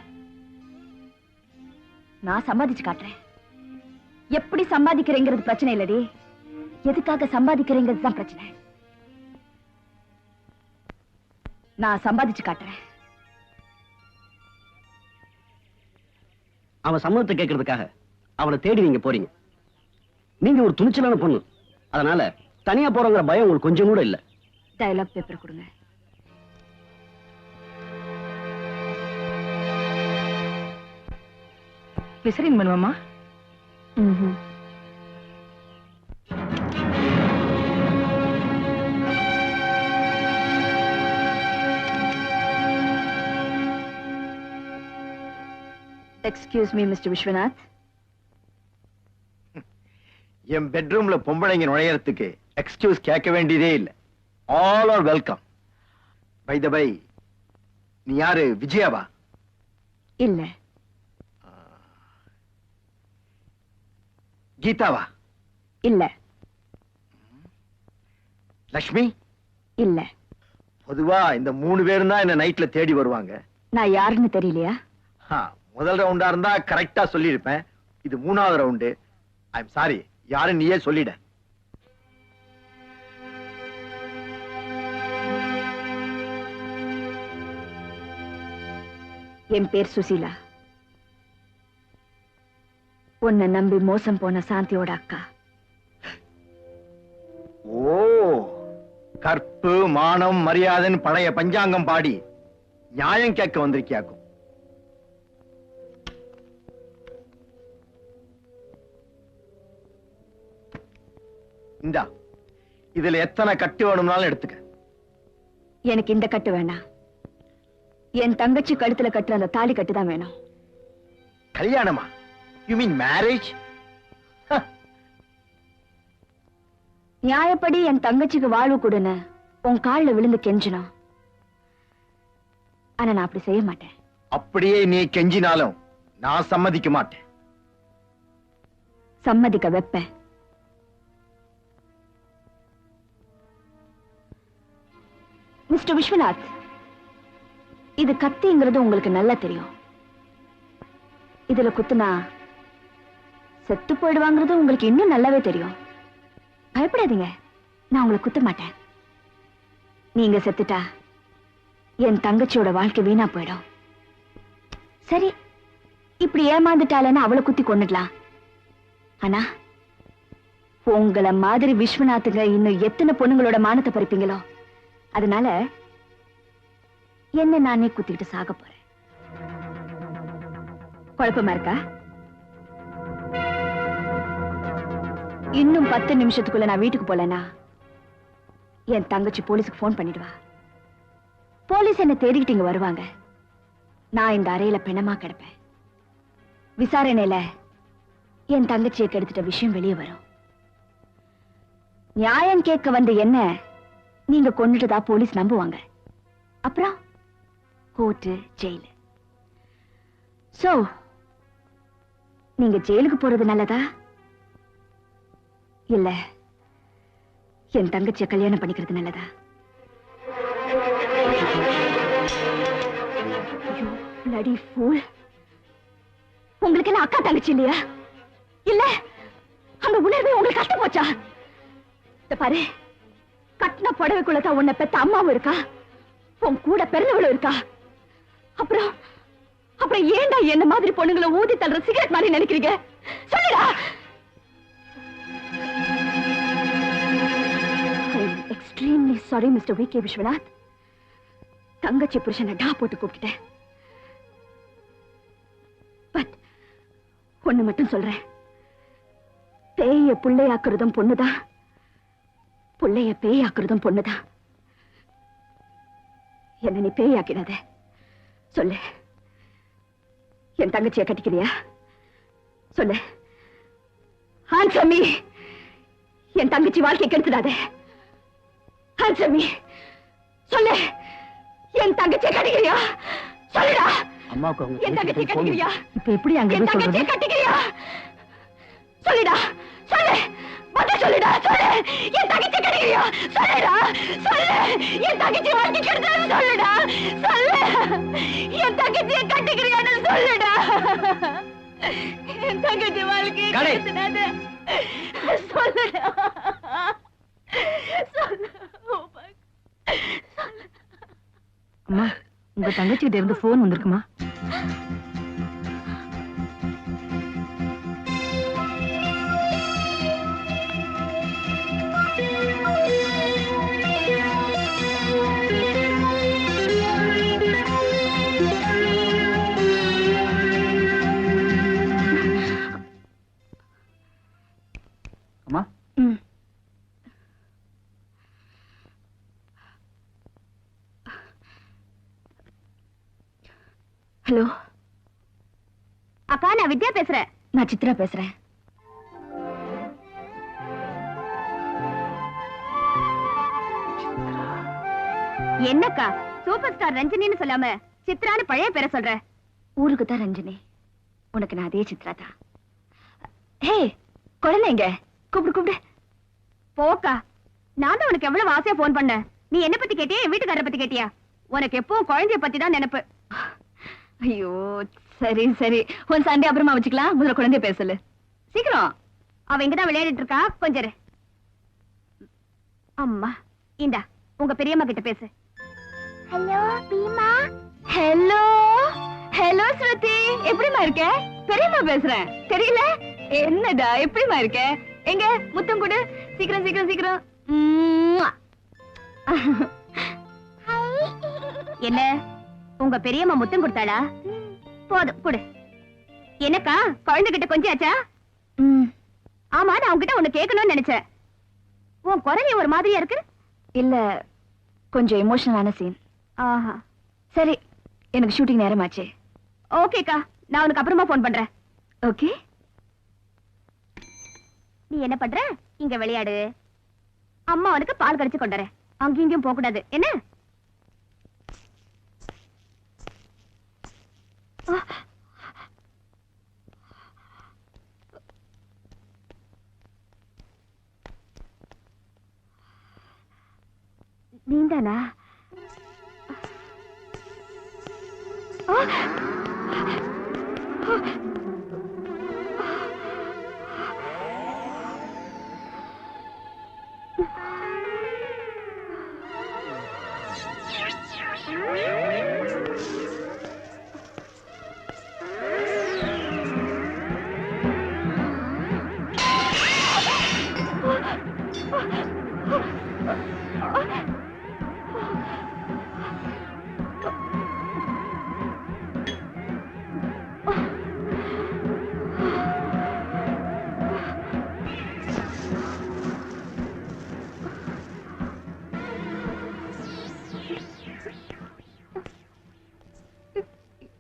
நான் சம்பாதிச்சு காட்டுறேன். எப்படி சம்பாதிக்கிறேங்கிறது பிரச்சனை இல்லடி, எதுக்காக சம்பாதிக்கிறேங்கிறது தான் பிரச்சனை. நான் சம்பாதிச்சு காட்டுறேன். அவன் சம்மதத்தை கேட்கறதுக்காக அவளை தேடி நீங்க போறீங்க. நீங்க ஒரு துணிச்சலான பொண்ணு, அதனால தனியா போறோங்கிற பயம் உங்களுக்கு கொஞ்சம் கூட இல்ல. டயலாக் பேப்பர் கொடுங்க. விசரிங் பண்ணுவாமா? Excuse me mister Viswanath. என் பெட்ரூம்ல பொம்பளைங்க நுழையறதுக்கு எக்ஸ்கியூஸ் கேட்க வேண்டியதே இல்லை. All are welcome. By the by, நீ யாரு? விஜயாவா? இல்ல. கீதாவா? இல்ல. லக்ஷ்மி? இல்ல. பொதுவா இந்த 3 பேரும் தான் என்ன நைட்ல தேடி வருவாங்க. நான் யாருன்னு தெரியலையா? முதல் ரவுண்டா இருந்தா கரெக்டா சொல்லியிருப்பேன். இது 3வது ரவுண்டு. ஐ எம் சாரி, யாரும் நீயே சொல்லிட. என் பேர் சுசீலா. உன்னை நம்பி மோசம் போன சாந்தியோட அக்கா. ஓ, கற்பு மானம் மரியாதைன்னு பழைய பஞ்சாங்கம் பாடி நியாயம் கேட்க வந்திருக்கியாக்கும். இந்தா, இதுல எத்தனை கட்டு வேணும்னாலும் எடுத்துக்க. எனக்கு இந்த கட்டு வேணாம். என் தங்கச்சி கழுத்துல கட்டுற அந்த தாலி கட்டு தான் வேணும். கல்யாணமா? You mean marriage? நியாயப்படி என் தங்கச்சிக்கு வாழ்வு கொடுன்னு உன் காலில் விழுந்து கெஞ்சணும். ஆனா நான் அப்படி செய்ய மாட்டேன். அப்படியே நீ கெஞ்சினாலும் நான் சம்மதிக்க மாட்டேன். சம்மதிக்க வைப்பேன். மிஸ்டர் விஸ்வநாத், இது கத்திங்கிறது உங்களுக்கு நல்லா தெரியும். இதுல குத்துனா செத்து போயிடுவாங்கிறது உங்களுக்கு இன்னும் நல்லாவே தெரியும். பயப்படாதீங்க, நான் உங்களை குத்த மாட்டேன். நீங்க செத்துட்டா என் தங்கச்சியோட வாழ்க்கை வீணா போயிடும். சரி, இப்படி ஏமாந்துட்டாலன்னு அவளை குத்தி கொண்டுடலாம். ஆனா உங்களை மாதிரி விஸ்வநாத்துங்க இன்னும் எத்தனை பொண்ணுங்களோட மானத்தை பறிப்பீங்களோ, அதனால என்ன நானே குத்திக்கிட்டு சாக போறேன். குழப்பமா இருக்கா? இன்னும் 10 நிமிஷத்துக்குள்ள நான் வீட்டுக்கு போலனா என் தங்கச்சி போலீஸுக்கு போன் பண்ணிடுவா. போலீஸ் என்ன தேடிக்கிட்டு இங்க வருவாங்க. நான் இந்த அறையில பிணமா கிடப்பேன். விசாரணையில என் தங்கச்சியை கெடுத்துட்ட விஷயம் வெளியே வரும். நியாயம் கேட்க வந்த என்ன நீங்க கொண்டுட்டதா போலீஸ் நம்புவாங்க. அப்புறம் கோர்ட்டு, ஜெயிலு. சோ நீங்க ஜெயிலுக்கு போறது நல்லதா இல்ல என் தங்கச்சியை கல்யாணம் பண்ணிக்கிறது நல்லதா? bloody fool. உங்களுக்கு என்ன அக்கா தங்கச்சி இல்லையா? இல்ல அந்த உணர்வு உங்களுக்கு கஷ்டம் போச்சா? பாரு, கட்டின புடவைக்குள்ளதான் உன்னை பெத்த அம்மாவும் இருக்கா, உன் கூட பிறந்தவளும் இருக்கா. அப்புறம் அப்புறம் ஏன்டா என்ன மாதிரி பொண்ணுங்களை ஊதி தள்ளுற சிகரெட் மாதிரி நினைக்கிறீங்க? சொல்லுடா. Extremely sorry mister V K. Viswanath. தங்கச்சி புருஷனை டா போட்டு கூப்பிட்டேன். பட் ஒண்ணு மட்டும் சொல்றேன், பேய புள்ளையாக்குறதும் பொண்ணுதான், புள்ளைய பேயாக்குறதும் பொண்ணுதான். என்ன நீ பேயாக்கிடாத. சொல்லு, என் தங்கச்சியை கட்டிக்கிறியா? சொல்லு. Answer me. என் தங்கச்சி வாழ்க்கை கெடுத்துடாத. Answer me. சொல்லு, என் தங்கச்சியை கட்டிக்கிறியா? சொல்லுடா. அம்மாவுக்கு அவங்க என் தங்கச்சியை பேசிக்கிட்டு போன் கட்டிக்கிறியா? இப்ப எப்படி அங்க என் போய் தங்கச்சியை சொல்றது? கட்டிக்கிறியா? சொல்லுடா, சொல்லு. பதில் சொல்லுடா, சொல்லு. என் தங்கச்சியை கட்டிக்கிறியா? சொல்லுடா, சொல்லு. என் தங்கச்சி வாழ்க்கை கெடுத்தது சொல்லுடா, சொல்லு. என் தங்கச்சியை கட்டிக்கிறியான்னு சொல்லுடா. என் தங்கச்சி வாழ்க்கை கடை. கெடுத்தது சொல்லுடா. சொல்லு. அம்மா, உங்க தங்கச்சிகிட்ட இருந்து போன் வந்திருக்குமா? அம்மா, ஹலோ அக்கா, நான் வித்யா பேசுறேன். நான் சித்ரா பேசுறேன். என்னக்கா சூப்பர் ஸ்டார் ரஞ்சினின்னு சொல்லாம சித்ரான்னு பழைய பேரை சொல்ற? ஊருக்கு தான் ரஞ்சினி, உனக்கு நான் அதே சித்ரா தான். ஹே குழந்தைங்க, கூப்பிடு கூப்பிடு. போக்கா, நான் தான் உனக்கு எவ்வளவு ஆசையா போன் பண்ண. நீ என்ன பத்தி கேட்டியா, என் வீட்டுக்காரரை பத்தி கேட்டியா? உனக்கு எப்பவும் குழந்தைய பத்தி தான் நினைப்பு. ஐயோ சரி சரி, உன் சண்டே அப்புறமா வச்சுக்கலாம். முதல்ல குழந்தைய பேசல சீக்கிரம். அவ இங்கதான் விளையாடிட்டு இருக்கா, கொஞ்சம் இரு. அம்மா இந்தா உங்க பெரியம்மா கிட்ட பேசு. ஹலோ பீமா. ஹலோ ஹலோ ஸ்ருதி, எப்படிமா இருக்க? பெரியம்மா பேசுறேன், தெரியல? என்னடா எப்படிமா இருக்க? எங்க முத்தம் கொடு, சீக்கிரம் சீக்கிரம் சீக்கிரம். என்ன உங்க பெரியம்மா முத்தம் கொடுத்தாளா? போதும் கொடு. என்னக்கா குழந்தைகிட்ட கொஞ்சாச்சா? ஆமா, நான் உங்ககிட்ட ஒண்ணு கேட்கணும்னு நினைச்சேன். உன் குரல் ஒரு மாதிரியா இருக்கு. இல்ல, கொஞ்சம் எமோஷனலான சீன். ஆஹா சரி, எனக்கு ஷூட்டிங் நேரமாச்சு. ஓகேக்கா, நான் உனக்கு அப்புறமா போன் பண்றேன். ஓகே. நீ என்ன பண்ற? இங்க விளையாடு. அம்மா உனக்கு பால் கடிச்சு கொண்டுறேன். அங்கேயும் இங்கேயும் போக கூடாது என்ன? நீந்தானா?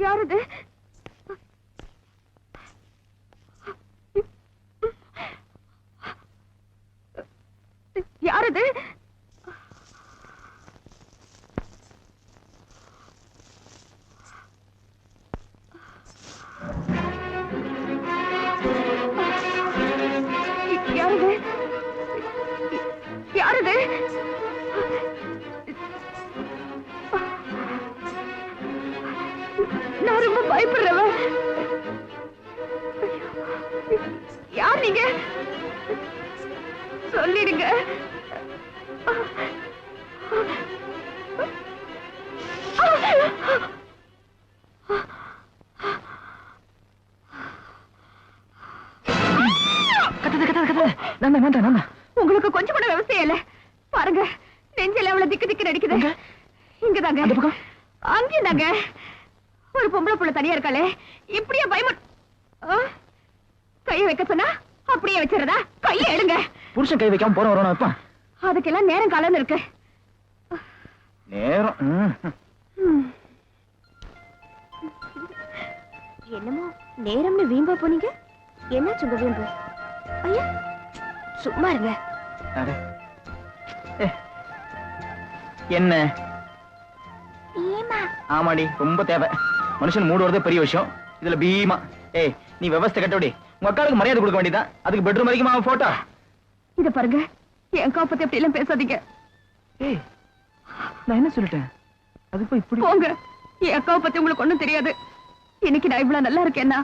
யாரது? யாரது? யாரது? யாரது? நான் ரொம்ப பயப்படுறவன். யார் நீங்க? சொல்லிடுங்க. உங்களுக்கு கொஞ்சம் கூட விவசாயம் இல்ல பாருங்க. நெஞ்சில எவ்வளவு திக்கு திக்கு நடிக்குது. இங்கதாங்க, அங்கேதாங்க. ஒரு பொம்பளை புள்ள தனியா இருக்காளே, இப்படியே பயமா கைய வைக்க சொன்னா அப்படியே வச்சிருதா? கைய எடுங்க. புருஷன் கை வைக்காம போற வரணும் இப்ப. அதுக்கெல்லாம் நேரம் காலம்னு இருக்கு. நேரம் என்னமோ நேரம்னு வீம்பா போனீங்க. என்ன சுங்க வீம்பு? ஐயா சும்மா இருங்க. என்ன ஆமாடி ரொம்ப தேவை. மனுஷன் மூடு வரதே பெரிய விஷயம், இதுல பீமா. ஏய் நீ விவஸ்தை கட்டோடி, உங்க அக்காளுக்கு மரியாதை கொடுக்க வேண்டியதான். அதுக்கு பெட்ரூம் வரைக்கும் அவன் போட்டோ. இத பாருங்க, என் அக்கா பத்தி அப்படி எல்லாம் பேசாதீங்க. ஏய் நான் என்ன சொல்லிட்டேன்? அது போய் இப்படி போங்க. என் அக்காவை பத்தி உங்களுக்கு ஒண்ணும் தெரியாது. இன்னைக்கு நான் இவ்வளவு நல்லா இருக்கேன்னா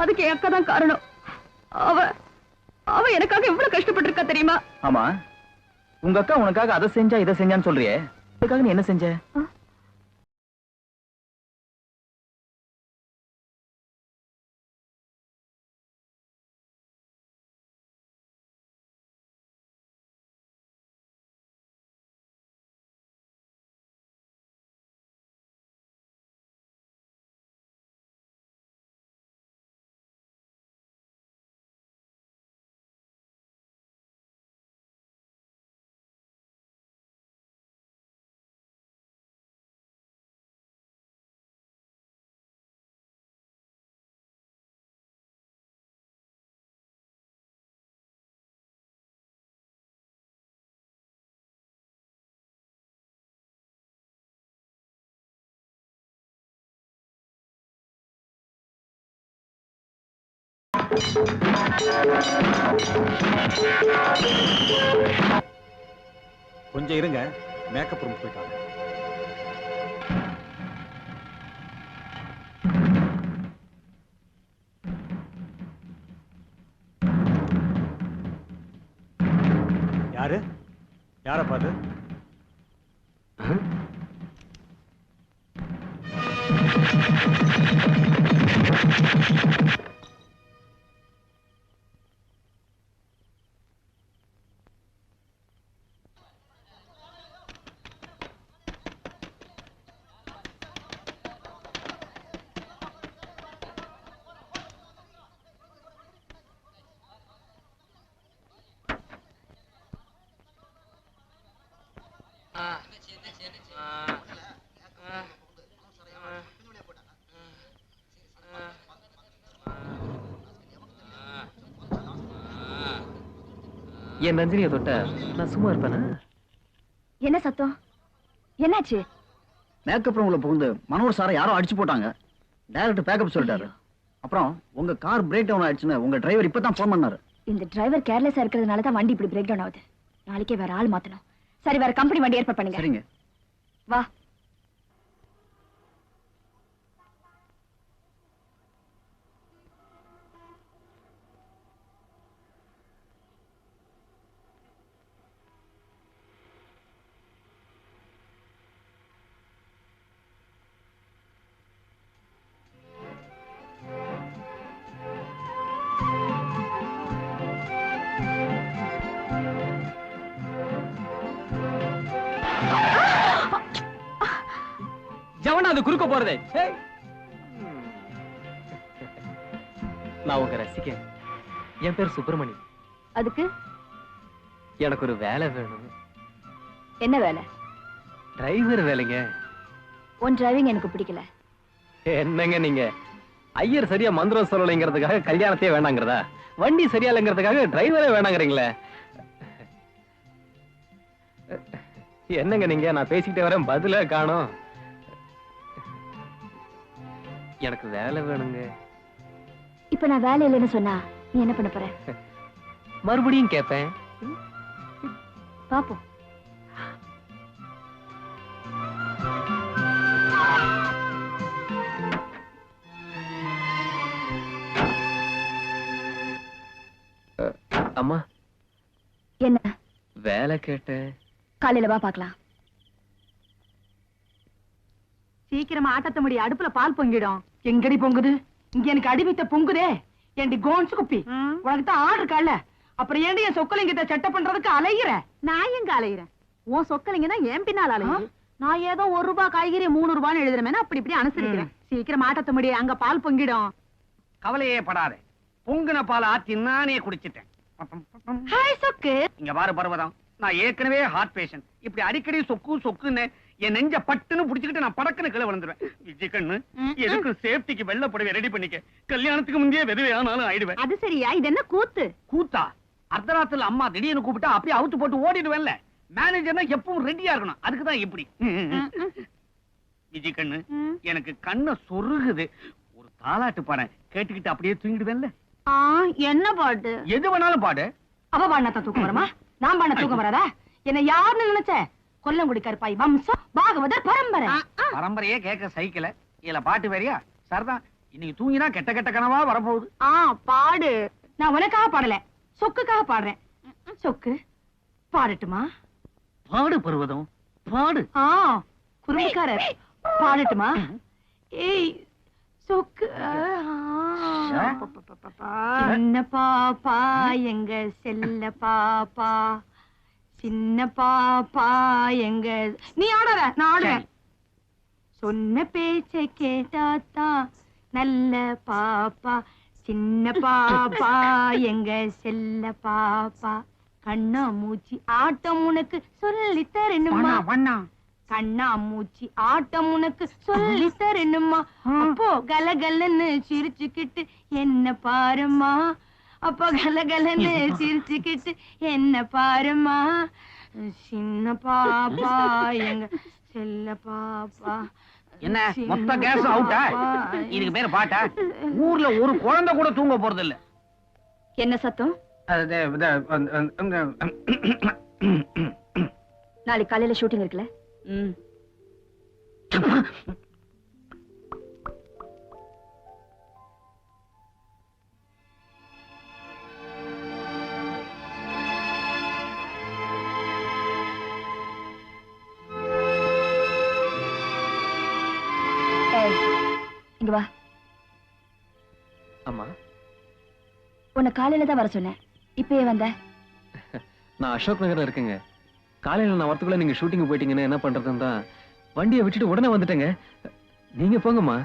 அதுக்கு என் அக்கா தான் காரணம். அவ அவ எனக்காக எவ்வளவு கஷ்டப்பட்டிருக்கா தெரியுமா? ஆமா, உங்க அக்கா உனக்காக அதை செஞ்சா இதை செஞ்சான்னு சொல்றியே, அதுக்காக நீ என்ன செஞ்ச? கொஞ்சம் இருங்க, மேக்கப் ரூம் போயிட்டாங்க. யாரு? யார பாரு. என் ரஞ்சினியை தொட்ட நான் சும்மா இருப்பேனா? என்ன சத்தம்? என்னாச்சு? மேக்கப் ரூம்ல புகுந்து மனோர் சாரை யாரோ அடிச்சு போட்டாங்க. டைரக்டர் பேக்கப் சொல்லிட்டாரு. அப்புறம் உங்க கார் பிரேக் டவுன் ஆயிடுச்சுன்னு உங்க டிரைவர் இப்பதான் போன் பண்ணாரு. இந்த டிரைவர் கேர்லெஸ்ஸா இருக்கிறதுனால தான் வண்டி இப்படி பிரேக் டவுன் ஆகுது. நாளைக்கே வேற ஆள் மாத்தணும். சரி, வேற கம்பெனி வண்டி ஏற்பாடு பண்ணுங்க. சரிங்க. வா. ஜவனா அது குறுக்க போறதே. நான் உங்க ரசிகன். என் பேர் சுப்பிரமணி. அதுக்கு எனக்கு ஒரு வேலை வேணும். என்ன வேலை? டிரைவர் வேலைங்க. உன் டிரைவிங் எனக்கு பிடிக்கல. என்னங்க நீங்க, ஐயர் சரியா மந்திரம் சொல்லலைங்கிறதுக்காக கல்யாணத்தையே வேணாங்கிறதா? வண்டி சரியா இல்லைங்கிறதுக்காக டிரைவரே வேணாங்கிறீங்களே. என்னங்க நீங்க, நான் பேசிக்கிட்டே வரேன், பதிலே காணோம். எனக்கு வேலை வேணுங்க. இப்ப நான் வேலை இல்லைன்னு சொன்னா நீ என்ன பண்ண போற? மறுபடியும் கேட்பேன். பாப்போம். அம்மா என்ன வேலை கேட்ட? காலையில வா பாக்கலாம். சீக்கிரமா ஆட்டத்த முடி, அடுப்புல பால் பொங்கிடும். எங்கடி பொங்குது? இங்க எனக்கு அடிவித்த பொங்குதே. ஏண்டி கோன்ஸ் குப்பி, உனக்கு தான் ஆர்டர் கால, அப்புறம் ஏண்டி என் சொக்கலிங்கத்தை செட்ட பண்றதுக்கு அலையிற? நான் எங்க அலையிறேன்? உன் சொக்கலிங்க தான் என் பின்னால் அலையுது. நான் ஏதோ 1 ரூபாய் காய்கறி 3 ரூபான்னு எழுதுறேன், அப்படி இப்படி அனுசரிக்கிறேன். சீக்கிரம் ஆட்டத்த முடி, அங்க பால் பொங்கிடும். கவலையே படாத, பொங்குன பால் ஆத்தி நானே குடிச்சிட்டேன். ஹாய் சொக்கு. இங்க பாரு பர்வதம், நான் ஏற்கனவே ஹார்ட் பேஷண்ட். இப்படி அடிக்கடி சொக்கு சொக்குன்னு என் நெஞ்ச பட்டுன்னு புடிச்சுக்கிட்டு நான் படக்குன்னு கீழே விழுந்துருவேன். விஜய் கண்ணு, எதுக்கு சேஃப்டிக்கு வெள்ள புடவை ரெடி பண்ணிக்க. கல்யாணத்துக்கு முந்தைய விதவை ஆனாலும் ஆயிடுவேன். அது சரியா? இது என்ன கூத்து? கூத்தா? அர்த்தராத்துல அம்மா திடீர்னு கூப்பிட்டா அப்படியே அவுத்து போட்டு ஓடிடுவேன்ல. மேனேஜர்னா எப்பவும் ரெடியா இருக்கணும், அதுக்குதான் இப்படி. விஜி கண்ணு, எனக்கு கண்ணை சொருகுது. ஒரு தாலாட்டு பாடம் கேட்டுக்கிட்டு அப்படியே தூங்கிடுவேன்ல. என்ன பாட்டு? எது வேணாலும் பாடு. அவ பாடினா தூக்கம் வருமா? நான் பாடின தூக்கம் வராதா? என்ன யாருன்னு நினைச்ச? கொல்லங்குடி கருப்பாய் வம்சம் பாகவதர் பரம்பரை. பரம்பரையே கேட்க சைக்கிள இதுல பாட்டு வேறியா? சரிதான், இன்னைக்கு தூங்கினா கெட்ட கெட்ட கனவா வரப்போகுது. பாடு. நான் உனக்காக பாடல, சொக்குக்காக பாடுறேன். சொக்கு பாடட்டுமா? பாடு பருவதம், பாடு. குறும்புக்காரர் பாடட்டுமா? ஏய் சொக்கு. சின்ன பாப்பா எங்க செல்ல பாப்பா, சின்ன பாப்பா எங்க. நீ ஆடாத, நான் ஆடுறேன். சொன்ன பேச்ச கேட்டாத்தா நல்ல பாப்பா, சின்ன பாப்பா எங்க செல்ல பாப்பா, கண்ணா மூச்சி ஆட்டம் உனக்கு சொல்லி தரணுமா? கண்ணா மூச்சி ஆட்டம் உனக்கு சொல்லி தரணுமா? அப்போ கலகலன்னு சிரிச்சுக்கிட்டு என்ன பாருமா, அப்போ கலகலன்னு சிரிச்சுக்கிட்டு என்ன பாருமா, சின்ன பாப்பா எங்க செல்ல பாப்பா. என்ன மொத்த கேஸ் அவுட்டா? இதுக்கு பேரு பாட்டா? ஊர்ல ஒரு குழந்தை கூட தூங்க போறது இல்ல. என்ன சத்தம்? நாளைக்கு காலையில ஷூட்டிங் இருக்குல்ல? இங்க வா. அம்மா, உன்னை காலையில தான் வர சொன்னேன், இப்பயே வந்த? நான் அசோக் நகர்ல இருக்கேங்க. காலையில நான் வரத்துக்குள்ள நீங்க ஷூட்டிங் போயிட்டீங்கன்னு என்ன பண்றதுன்னு தான் வண்டியை விட்டுட்டு உடனே வந்துட்டேங்க. நீங்க போங்கம்மா,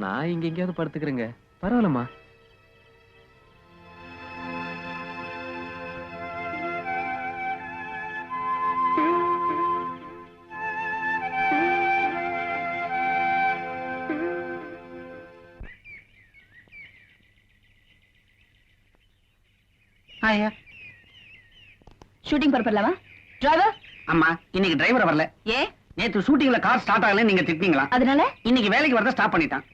நான் இங்க எங்கேயாவது படுத்துக்கிறேங்க. பரவாயில்லம்மா. ஷூட்டிங் பரப்பலாமா? டிரைவர். அம்மா, இன்னைக்கு டிரைவர் வரல. ஏ? நேத்து ஷூட்டிங்ல கார் ஸ்டார்ட் ஆகல, நீங்க திட்டினீங்களா? அதனால இன்னைக்கு வேலைக்கு வரத ஸ்டாப் பண்ணிட்டான்.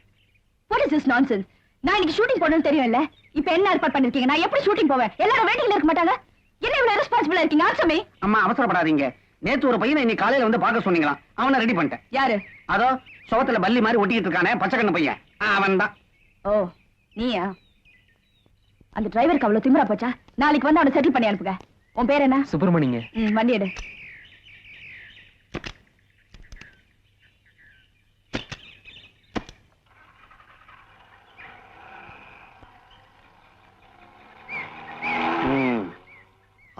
What is this nonsense? நான் இன்னைக்கு ஷூட்டிங் போறேன்னு தெரியும்ல, இப்ப என்ன ஏற்பாடு பண்ணிருக்கீங்க? நான் எப்படி ஷூட்டிங் போவேன்? எல்லாரும் வெயிட்டிங்ல இருக்க மாட்டாங்க? என்ன இவ்வளவு ரெஸ்பான்சிபிளா இருக்கீங்க? Answer me. அம்மா, அவசரப்படாதீங்க. நேத்து ஒரு பையனை இன்னைக்கு காலையில வந்து பார்க்க சொன்னீங்களா? அவனை ரெடி பண்ணிட்டேன். யாரு? அதோ சோத்துல பல்லி மாதிரி ஒட்டிக்கிட்டு இருக்கானே, பச்சைக்கண்ணு பையன், அவன் தான். ஓ, நீயா? அந்த டிரைவருக்கு அவ்வளவு திமிரா போச்சா? நாளைக்கு வந்து அவனை செட்டில் பண்ணி அனுப்புங்க. உன் பேர் என்ன? சுப்பிரமணியங்க. வண்டி எடு.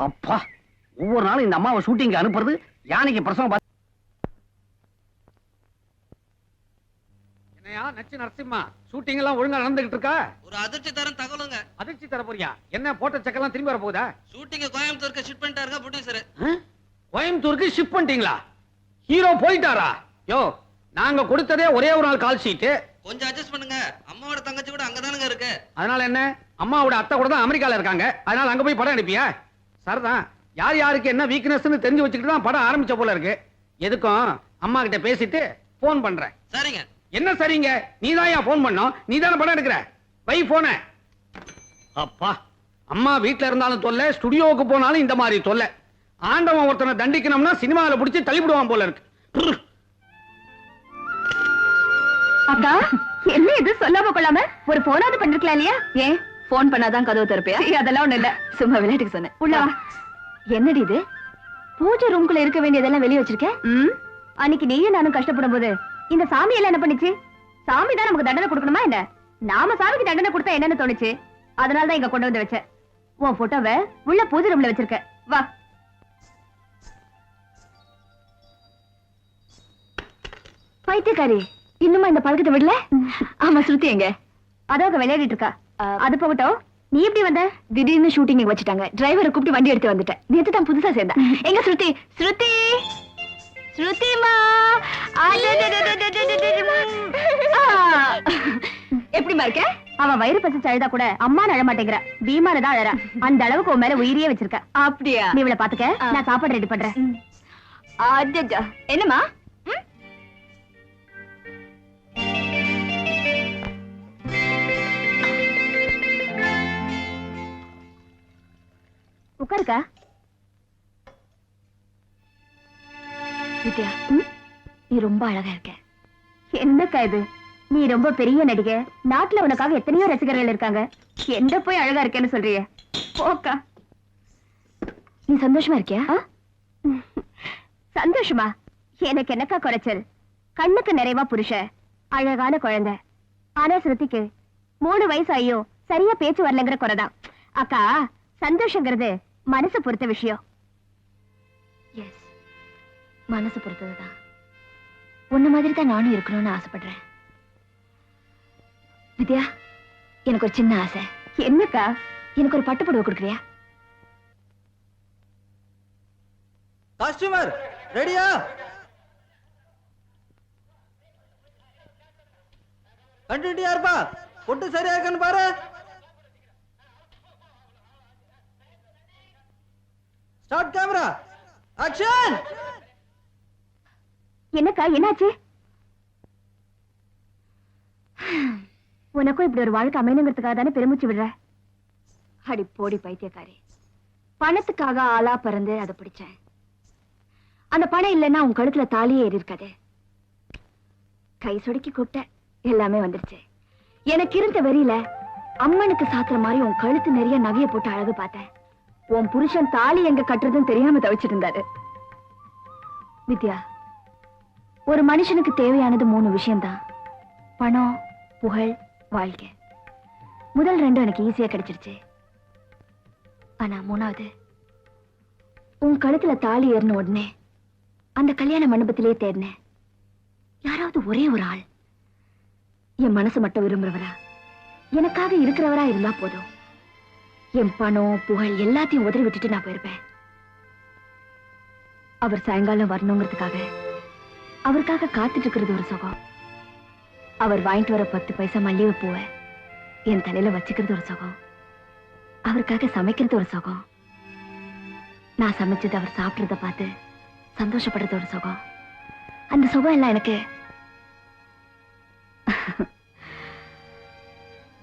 அப்பா, ஒவ்வொரு நாளும் இந்த அம்மாவை ஷூட்டிங் அனுப்புறது யானைக்கு பிரசவம். என்னையா நச்சு நரசிம்மா, ஷூட்டிங் எல்லாம் ஒழுங்கா நடந்துகிட்டு இருக்கா? ஒரு அதிர்ச்சி தரம் தகவலுங்க. அதிர்ச்சி தர போறியா? என்ன போட்ட செக்கெல்லாம் திரும்பி வர போகுதா? ஷூட்டிங் கோயம்புத்தூருக்கு ஷிஃப்ட் பண்ணிட்டாருங்க ப்ரொடியூசர். கோயம்புத்தூருக்கு ஷிஃப்ட் பண்ணிட்டீங்களா? ஹீரோ போயிட்டாரா? யோ, நாங்க கொடுத்ததே ஒரே ஒரு நாள் கால் ஷீட். கொஞ்சம் அட்ஜஸ்ட் பண்ணுங்க. அம்மாவோட தங்கச்சி கூட அங்கதானுங்க இருக்கு. அதனால என்ன? அம்மாவோட அத்தை கூட தான் அமெரிக்கால இருக்காங்க. அதனால அங்க போய் படம் அனுப்பியா? சரிதான், யார் யாருக்கு என்ன வீக்னஸ்னு தெரிஞ்சு வச்சுக்கிட்டு தான் படம் ஆரம்பிச்ச போல இருக்கு. எதுக்கும் அம்மா கிட்ட பேசிட்டு போன் பண்றேன். சரிங்க. என்ன சரிங்க? நீதான் போன் பண்ணோம், நீதானே படம் எடுக்கிற. வை போன. அப்பா, அம்மா வீட்டுல இருந்தாலும் தொல்லை, ஸ்டுடியோவுக்கு போனாலும் இந்த மாதிரி தொல்லை. ஆண்டவன் ஒருத்தனை தண்டிக்கணும்னா சினிமாவில பிடிச்சி தள்ளிவிடுவான் போல இருக்கு. அக்கா, என்ன இது சொல்லாம கொள்ளாம ஒரு போனாவது பண்ணிருக்கலாம் இல்லையா? ஏன் போன் பண்ணாதான் கதவு திறப்பியா? அதெல்லாம் ஒண்ணு இல்ல, சும்மா விளையாட்டுக்கு சொன்னேன். உள்ள வா. என்னடி இது? பூஜை ரூம்குள்ள இருக்க வேண்டியதெல்லாம் வெளியே வச்சிருக்கேன். அன்னைக்கு நீயும் நானும் கஷ்டப்படும் போது இந்த சாமி எல்லாம் என்ன பண்ணுச்சு? சாமி தான் நமக்கு தண்டனை கொடுக்கணுமா என்ன? நாம சாமிக்கு தண்டனை கொடுத்தா என்னன்னு தோணுச்சு, அதனாலதான் இங்க கொண்டு வந்து வச்சேன். உன் போட்டோவை உள்ள பூஜை ரூம்ல வச்சிருக்க. வா. பைத்தியக்காரி, இன்னுமா இந்த பழக்கத்தை விடல? ஆமா, ஸ்ருதி எங்க? அதாக விளையாடிட்டு இருக்கா. அது போகட்டும், நீ எப்படி வந்த? திடீர்னு ஷூட்டிங் வச்சுட்டாங்க, டிரைவரை கூப்பிட்டு வண்டி எடுத்து வந்துட்டேன். நேத்து தான் புதுசா சேர்ந்தா. எங்க ஸ்ருதி? ஸ்ருதி, ஸ்ருதிமா. எப்படிமா இருக்க? அவன் வயிறு பசிச்சு அழுதா கூட அம்மா அழ மாட்டேங்கிறா, பீமால தான் அழறா. அந்த அளவுக்கு உன் மேல உயிரியே வச்சிருக்க. அப்படியா? நீ இவளை பாத்துக்க, நான் சாப்பாடு ரெடி பண்றேன். என்னமா? உட்காருக்கா. வித்யா, நீ ரொம்ப அழகா இருக்க. என்னக்கா இது? நீ ரொம்ப பெரிய நடிகை. நாட்டுல உனக்காக எத்தனையோ ரசிகர்கள் இருக்காங்க. எந்த போய் அழகா இருக்கேன்னு சொல்றிய? போக்கா. நீ சந்தோஷமா இருக்கியா? சந்தோஷமா? எனக்கு என்னக்கா குறைச்சல்? கண்ணுக்கு நிறைவா புருஷ, அழகான குழந்தை. ஆனா ஸ்ருதிக்கு 3 வயசு ஆகியோ சரியா பேச்சு வரலங்கிற குறைதான். அக்கா, சந்தோஷங்கிறது மனசு பொறுத்த விஷயம். எஸ், மனசு பொறுத்ததுதான். உன்ன மாதிரி தான் நானும் இருக்கணும்னு ஆசைப்படுறேன். வித்யா, எனக்கு ஒரு சின்ன ஆசை. என்னக்கா? எனக்கு ஒரு பட்டு புடவை கொடுக்குறியா? காஸ்டியூமர் ரெடியா? கண்டினியூ இருப்பா. பொட்டு சரியா இருக்கான்னு பாரு. Start camera action. என்னக்கா, என்னாச்சு? உனக்கும் இப்படி ஒரு வாழ்க்கை அமையணுங்கிறதுக்காக தானே பெருமூச்சு விடுற? அடி போடி பைத்தியக்காரி. பணத்துக்காக ஆளா பறந்து அதை பிடிச்சேன். அந்த பணம் இல்லைன்னா உன் கழுத்துல தாலியே ஏறி இருக்காது. கை சொடுக்கி கூப்பிட்ட, எல்லாமே வந்துருச்சு. எனக்கு இருந்த வெறியில அம்மனுக்கு சாத்துற மாதிரி உன் கழுத்து நிறைய நகைய போட்டு அழகு பார்த்தேன். உன் புருஷன் தாலி எங்க கட்டுறதுன்னு தெரியாம தவிச்சிட்டு இருந்தாரு. வித்யா, ஒரு மனுஷனுக்கு தேவையானது 3 விஷயம்தான். பணம், புகழ், வாழ்க்கை. முதல் 2 எனக்கு ஈஸியா கிடைச்சிருச்சு. ஆனா 3வது, உன் கழுத்துல தாலி ஏறின உடனே அந்த கல்யாண மண்டபத்திலேயே தேடினேன். யாராவது ஒரே ஒரு ஆள் என் மனசு மட்டும் விரும்புறவரா, எனக்காக இருக்கிறவரா இருந்தா போதும். என் பணம், புகழ் எல்லாத்தையும் உதறி விட்டுட்டு நான் போயிருப்பேன். அவர் சாயங்காலம் வரணுங்கிறதுக்காக அவருக்காக காத்துட்டு இருக்கிறது ஒரு சுகம். அவர் வாங்கிட்டு வர 10 பைசா மல்லிகை பூவை என் தலையில வச்சுக்கிறது ஒரு சுகம். அவருக்காக சமைக்கிறது ஒரு சுகம். நான் சமைச்சது அவர் சாப்பிடுறத பார்த்து சந்தோஷப்படுறது ஒரு சுகம். அந்த சுகம் எல்லாம் எனக்கு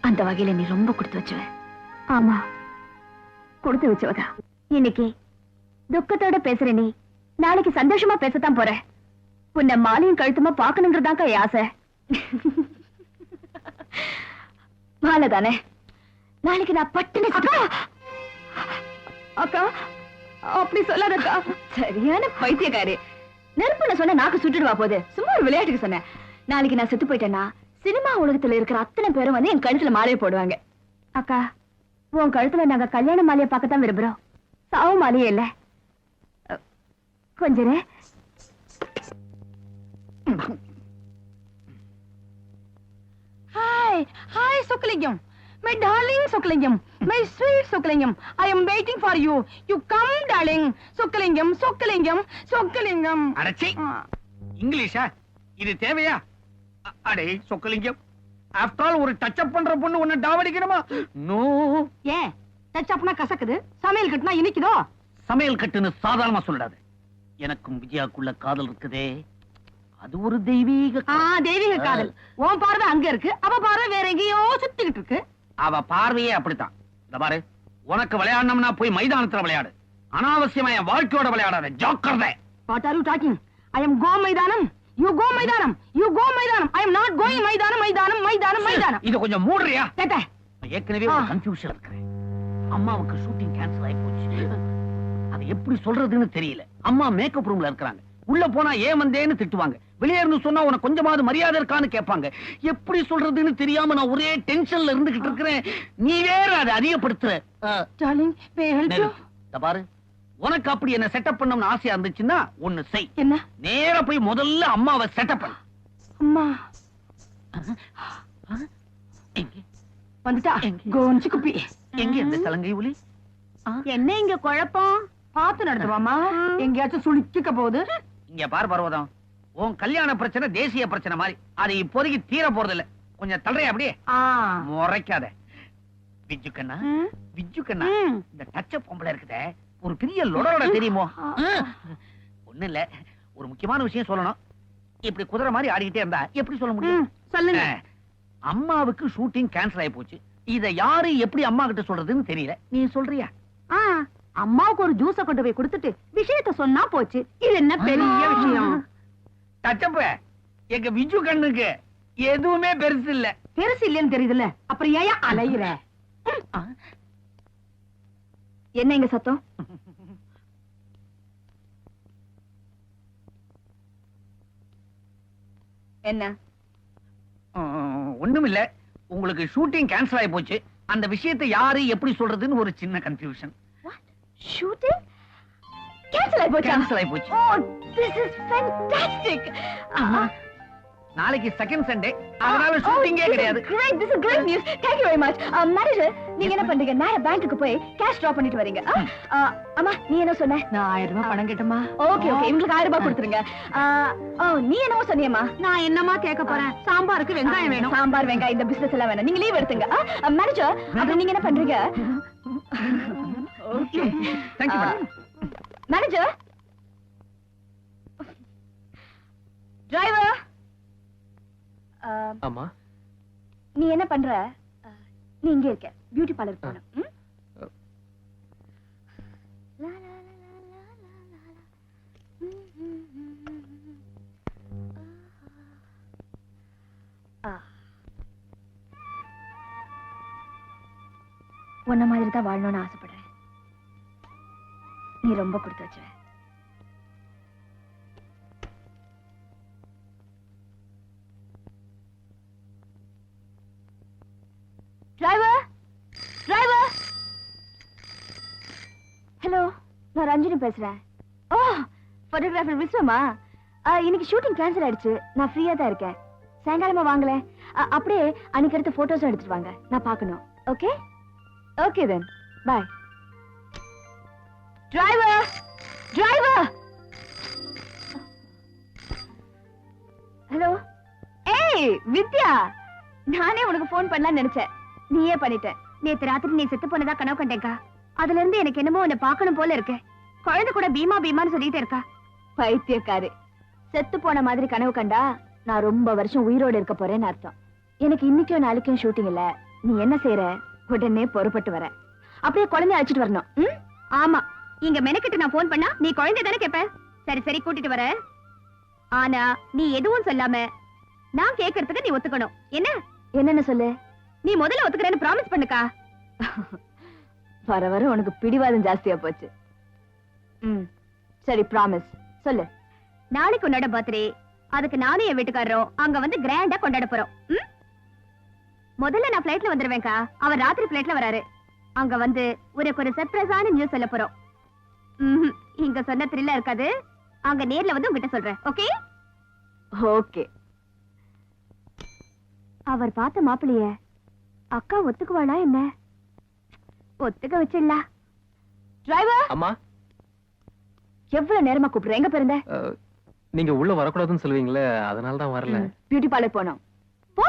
அந்த வகையில நீ ரொம்ப கொடுத்து வச்சுவ. ஆமா, கொடுத்து வச்சவதா. இன்னைக்கு துக்கத்தோட பேசுற நீ நாளைக்கு சந்தோஷமா பேசத்தான் போற. உன்னை மாலையும் கழுத்துமா பாக்கணுங்கிறதாக்கா ஆசை. மாலை தானே, நாளைக்கு நான் பட்டுன்னு அக்கா. அப்படி சொல்லாதக்கா. சரியான பைத்தியக்காரி. நெருப்புல சொன்ன நாக்கு சுட்டுடுவா போது. சும்மா ஒரு விளையாட்டுக்கு சொன்னேன். நாளைக்கு நான் செத்து போயிட்டேன்னா சினிமா உலகத்துல இருக்கிற அத்தனை பேரும் வந்து என் கழுத்துல மாலையை போடுவாங்க. அக்கா, உன் கழுத்துல நாங்க கல்யாண மாலையை பார்க்கத்தான் விரும்புறோம். சாவு மாலையே இல்ல. கொஞ்சம் हाय हाय सुकलिंगम, my darling सुकलिंगम, my sweet सुकलिंगम, I am waiting for you. You come darling. सुकलिंगम सुकलिंगम सुकलिंगम. அடச்சி, இங்கிலீஷா இது தேவையா? அடே சொக்கலிங்கம், ஆஃப்டர் ஆல் ஒரு டச் அப் பண்ற பொண்ணு உன்னை டாவடிக்கணுமா? நோ. ஏன் டச் அப்னா கசக்குது, சமையல் கட்டுனா இனிக்குதோ? சமையல் கட்டுன்னு சாதாரணமா சொல்லிடாது. எனக்கும் விஜயாக்குள்ள காதல் இருக்குதே, அது ஒரு தெய்வீக தெய்வீக காதல். உன் பார்வை அங்க இருக்கு, அவ பார்வை வேற எங்கேயோ சுத்திக்கிட்டு இருக்கு. அவ பார்வையே அப்படித்தான். இந்த பாரு, உனக்கு விளையாடணும்னா போய் மைதானத்துல விளையாடு. அனாவசியமா என் வாழ்க்கையோட விளையாடாத. ஜாக்கிரதை. What are you talking? I am go மைதானம். You go மைதானம். You go மைதானம். I am not going மைதானம் மைதானம் மைதானம் மைதானம். இது கொஞ்சம் மூடுறியா? கேட்ட. ஏற்கனவே ஒரு கன்ஃபியூஷன் இருக்கு. அம்மாவுக்கு ஷூட்டிங் கேன்சல் ஆயி போச்சு. அது எப்படி சொல்றதுன்னு தெரியல. அம்மா மேக்கப் ரூம்ல இருக்காங்க. உள்ள போனா ஏன் வந்தேன்னு திட்டுவாங்க. வெளியே இருந்து சொன்னா உனக்கு கொஞ்சமாவது மரியாதை இருக்கான்னு கேட்பாங்க. எப்படி சொல்றதுன்னு தெரியாம நான் ஒரே டென்ஷன்ல இருந்துகிட்டு இருக்கிறேன். நீ வேற அதை அதிகப்படுத்துற. Darling, may I help you? பாரு, உனக்கு அப்படி என்ன செட்டப் பண்ணணும்னு ஆசையா இருந்துச்சுன்னா ஒண்ணு செய். என்ன? நேரா போய் முதல்ல அம்மாவை செட்டப் பண்ணு. அம்மா வந்துட்டா. கோஞ்சி குப்பி. எங்க இந்த சலங்கை ஒலி? என்ன இங்க குழப்பம்? பார்த்து நடத்துவாமா, எங்கேயாச்சும் சுழிக்க போகுது. இங்க பாரு பர்வதம், உன் கல்யாண பிரச்சனை தேசிய பிரச்சனை மாதிரி. அது இப்போதைக்கு தீர போறது இல்ல. கொஞ்சம் தள்ளுறியா அப்படியே? முறைக்காத. விஜு கண்ணா, விஜு கண்ணா, இந்த டச்ச பொம்பளை இருக்குதே ஒரு பெரிய லொடலோட தெரியுமோ? ஒண்ணு இல்ல, ஒரு முக்கியமான விஷயம் சொல்லணும். இப்படி குதிரை மாதிரி ஆடிக்கிட்டே இருந்தா எப்படி சொல்ல முடியும்? சொல்லுங்க. அம்மாவுக்கு ஷூட்டிங் கேன்சல் ஆயி போச்சு. இத யாரு எப்படி அம்மா கிட்ட சொல்றதுன்னு தெரியல. நீ சொல்றியா? அம்மாவுக்கு ஒரு ஜூஸ கொண்டு போய் கொடுத்துட்டு விஷயத்த சொன்னா போச்சு. இது என்ன பெரிய விஷயம்? தச்சப்ப எங்க விஜு கண்ணுக்கு எதுவுமே பெருசு இல்ல. பெருசு இல்லைன்னு தெரியுதுல்ல, அப்புறம் ஏன் அலையிற? என்ன இங்க சத்தம்? என்ன? ஒண்ணுமில்ல, உங்களுக்கு ஷூட்டிங் கேன்சல் ஆகி போச்சு. அந்த விஷயத்தை யாரு எப்படி சொல்றதுன்னு ஒரு சின்ன கன்ஃபியூஷன். ஷூட்டிங் கேன்சல் ஆயி போச்சா? கேன்சல் ஆகி போச்சு. Oh, this is fantastic. நாளைக்கு செகண்ட் சண்டே, அதனால ஷூட்டிங்கே கிடையாது. Great, this is great news. Thank you very much. Manager, நீங்க என்ன பண்றீங்க? நேரா பேங்க்குக்கு போய் கேஷ் டிரா பண்ணிட்டு வரீங்க. அம்மா, நீ என்ன சொன்ன? நான் 1000 ரூபாய் பணம் கேட்டமா. ஓகே ஓகே, உங்களுக்கு 1000 ரூபாய் கொடுத்துருங்க. நீ என்னவோ சொன்னியம்மா? நான் என்னமா கேட்க போறேன்? சாம்பாருக்கு வெங்காயம் வேணும். சாம்பார் வெங்காயம் இந்த பிசினஸ் எல்லாம் வேணும். நீங்க லீவ் எடுத்துங்க. மேனேஜர், அப்புறம் நீங்க என்ன பண்றீங்க? Okay, Thank you, madam. Manager, driver, ஆமா. நீ என்ன பண்ற? நீ இங்கே இருக்க, பியூட்டி பார்லர் போகணும். ம்? லா, லா, லா, லா, லா, லா, லா. உன்ன மாதிரி தான் வாழணும்னு ஆசைப்படுறேன். நீ ரொம்ப கொடுத்து வச்ச. Driver, driver. ஹலோ, நான் ரஞ்சினி பேசுறேன். ஓ, போட்டோகிராஃபர் விஸ்வமா? இன்னைக்கு ஷூட்டிங் கேன்சல் ஆயிடுச்சு. நான் ஃப்ரீயா தான் இருக்கேன். சாயங்காலமா வாங்கல. அப்படியே அன்னைக்கு எடுத்த போட்டோஸ் எடுத்துட்டு வாங்க, நான் பார்க்கணும். Okay okay then bye. Driver, driver. Hello, ஏய் வித்யா, நானே உனக்கு போன் பண்ணலாம்னு நினைச்சேன், நீயே பண்ணிட்ட. நேத்து ராத்திரி நீ செத்து போனதா கனவு கண்டேக்கா. அதுல இருந்து எனக்கு என்னமோ உன்னை பார்க்கணும் போல இருக்கு. குழந்தை கூட பீமா பீமான்னு சொல்லிட்டே இருக்கா. பைத்தியக்காரு, செத்து போன மாதிரி கனவு கண்டா நான் ரொம்ப வருஷம் உயிரோடு இருக்க போறேன்னு அர்த்தம். எனக்கு இன்னைக்கும் நாளைக்கும் ஷூட்டிங் இல்ல. நீ என்ன செய்யற? உடனே பொறுப்பட்டு வர. அப்படியே குழந்தைய அழைச்சிட்டு வரணும். ஆமா, இங்க மெனக்கிட்டு நான் போன் பண்ணா நீ குழந்தை தானே கேப்ப. சரி சரி, கூட்டிட்டு வர. ஆனா நீ எதுவும் சொல்லாம நான் கேட்கறதுக்கு நீ ஒத்துக்கணும். என்ன? என்னன்னு சொல்லு. நீ முதல்ல ஒத்துக்கிறேன்னு ப்ராமிஸ் பண்ணுக்கா. வர வர உனக்கு பிடிவாதம் ஜாஸ்தியா போச்சு. சரி, ப்ராமிஸ் சொல்லு. நாளைக்கு உன்னோட பர்த்டே. அதுக்கு நானும் என் வீட்டுக்காரரும் அங்க வந்து கிராண்டா கொண்டாட போறோம். முதல்ல நான் பிளைட்ல வந்துருவேன்க்கா. அவர் ராத்திரி பிளைட்ல வராரு. அங்க வந்து உனக்கு ஒரு சர்ப்ரைஸான நியூஸ் சொல்ல போறோம். இங்க சொன்ன த்ரில்லா இருக்காது. அங்க நேர்ல வந்து உங்ககிட்ட சொல்றேன். Okay okay. அவர் பார்த்த மாப்பிளைய அக்கா ஒத்துக்குவாளா என்ன? ஒத்துக்க வச்சிடலாம். டிரைவர். அம்மா, எவ்வளவு நேரமா கூப்பிடுற? எங்க போயிருந்த? நீங்க உள்ள வரக்கூடாதுன்னு சொல்லுவீங்களே, அதனால தான் வரல. பியூட்டி பார்லர் போனோம். போ.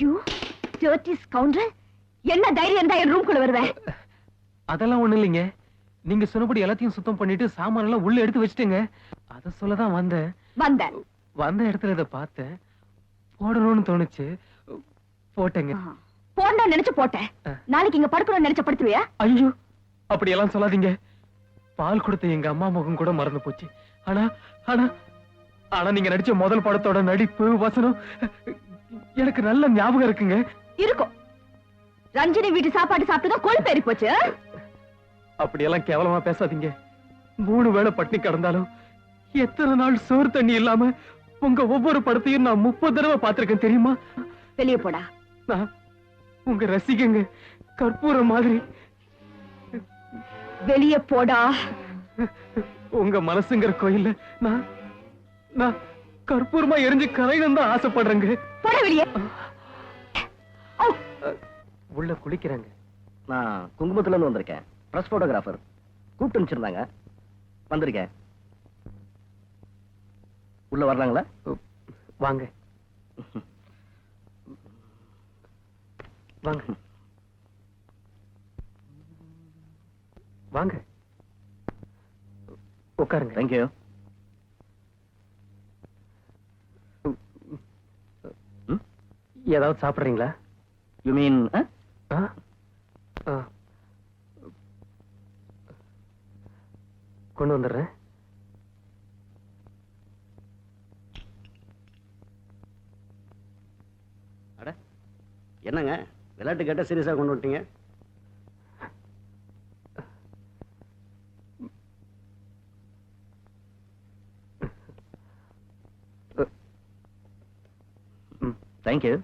யூ dirty scoundrel, என்ன தைரியம் இருந்தா என் ரூம்குள்ள வருவேன்? அதெல்லாம் ஒண்ணு இல்லைங்க. நீங்க சொன்னபடி எல்லாத்தையும் சுத்தம் பண்ணிட்டு சாமான எல்லாம் உள்ள எடுத்து வச்சிட்டேங்க. அத சொல்லதான் வந்தேன். வந்த இடத்துல இதை பார்த்தேன், போடணும்னு தோணுச்சு, போட்டேங்க. போடணும்னு நினைச்சு போட்டேன். நாளைக்கு இங்க படுக்கணும்னு நினைச்ச படுத்துவியா? ஐயோ, அப்படி எல்லாம் சொல்லாதீங்க. பால் கொடுத்த எங்க அம்மா முகம் கூட மறந்து போச்சு. ஆனா ஆனா ஆனா நீங்க நடிச்ச முதல் படத்தோட நடிப்பு, வசனம் எனக்கு நல்ல ஞாபகம் இருக்குங்க. இருக்கும். ரஞ்சினி வீட்டு சாப்பாடு சாப்பிட்டுதான் கொழுப்பு ஏறி போச்சு. அப்படியெல்லாம் கேவலமா பேசாதீங்க. 3 வேளை பட்டினி கிடந்தாலும் எத்தனை நாள் சோறு தண்ணி இல்லாம உங்க ஒவ்வொரு படத்தையும் நான் 30 தடவை பார்த்திருக்கேன் தெரியுமா? வெளியே போடா. நான் உங்க ரசிகங்க, கற்பூரம் மாதிரி. வெளியே போடா. உங்க மனசுங்கிற கோயில்ல நான் நான் கற்பூரமா எரிஞ்சு கரையணும் தான் ஆசைப்படுறேங்க. போட வெளியே. உள்ள குளிக்கிறாங்க. நான் குங்குமத்துல இருந்து வந்திருக்கேன். பிரஸ் போட்டோகிராஃபர் கூப்பிட்டு அனுப்பிச்சிருந்தாங்க, வந்திருக்கேன். உள்ள வரலாங்களா? வாங்க வாங்க வாங்க, உட்காருங்க. தேங்க்யூ. ஏதாவது சாப்பிடுறீங்களா? You mean? கொண்டு வந்துடுறேன். அட என்னங்க விளையாட்டு கேட்ட சீரியஸா கொண்டு வந்துட்டீங்க? தேங்க்யூ.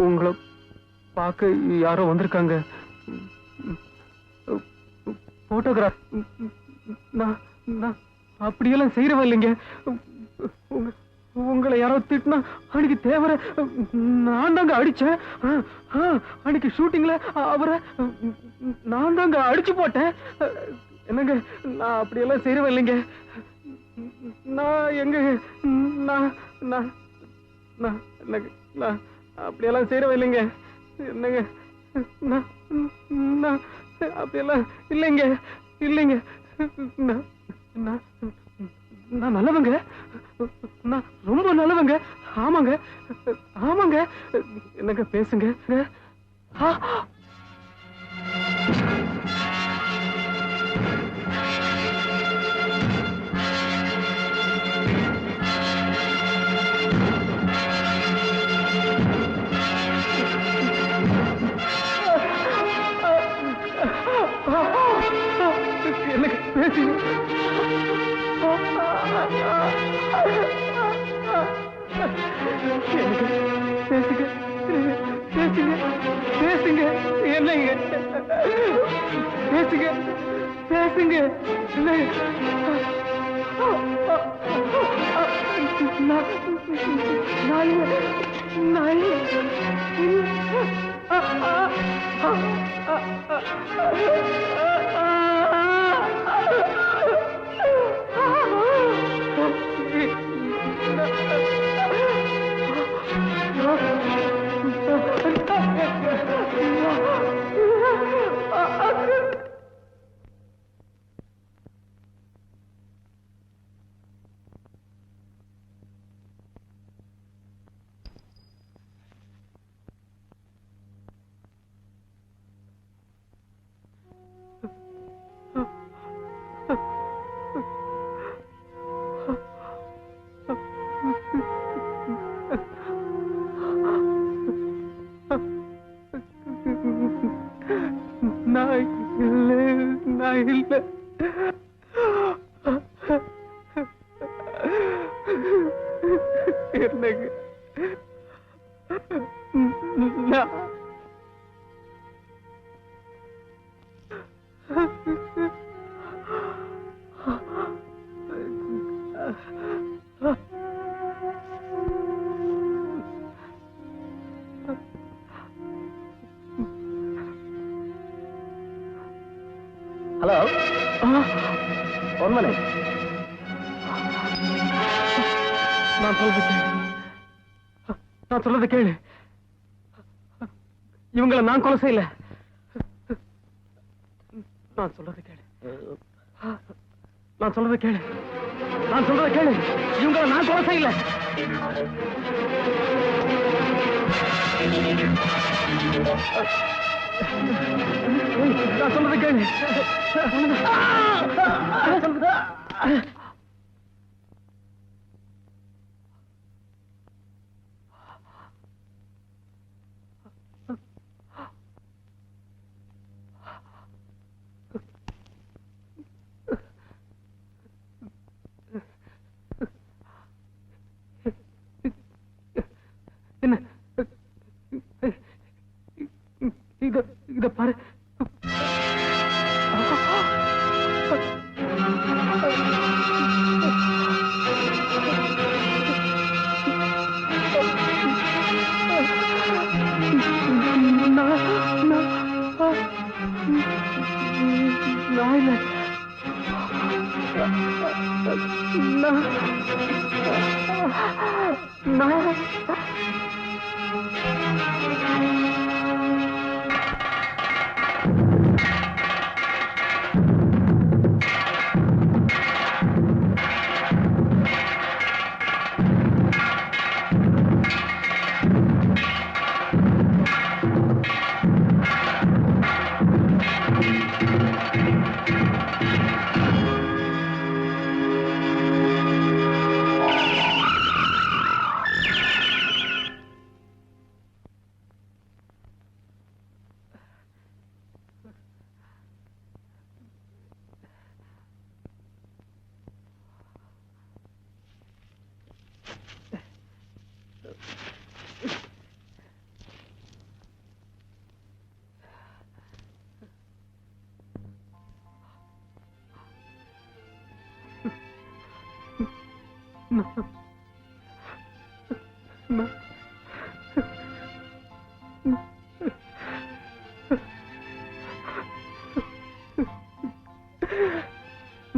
உங்களை பார்க்க யாரோ வந்திருக்காங்க. போட்டோகிராஃப். நான் அப்படியெல்லாம் செய்யறவ இல்லைங்க. உங்களை யாரோ திட்டினா அன்னைக்கு தேவர நான் தாங்க அடிச்சேன். அன்னைக்கு ஷூட்டிங்ல அவரை நான் தாங்க அடிச்சு போட்டேன். என்னங்க, நான் அப்படியெல்லாம் செய்யறவ இல்லைங்க. நான் எங்க நான் நான் நான் நான் அப்படியெல்லாம் செய்யறவ இல்லைங்க. என்னங்க, நான் நான் அப்படியெல்லாம் இல்லைங்க இல்லைங்க. நான் நான் நான் நல்லவங்க. நான் ரொம்ப நல்லவங்க. ஆமாங்க ஆமாங்க. என்னங்க பேசுங்க. எனக்கு பேசுங்க. பேசுங்க பேசுங்க பேசுங்க. என்னங்க பேசுங்க பேசுங்க. நான் இல்லை. என்னங்க, ஹலோ, ஒன் மினிட். நான் சொல்றது கேளு. இவங்களை நான் கொலை செய்யல. நான் சொல்றது கேளு. இவங்களை நான் கொலை செய்யல. நான் சொல்றது கேளு. என்ன இத பாரு. நான் இல்ல.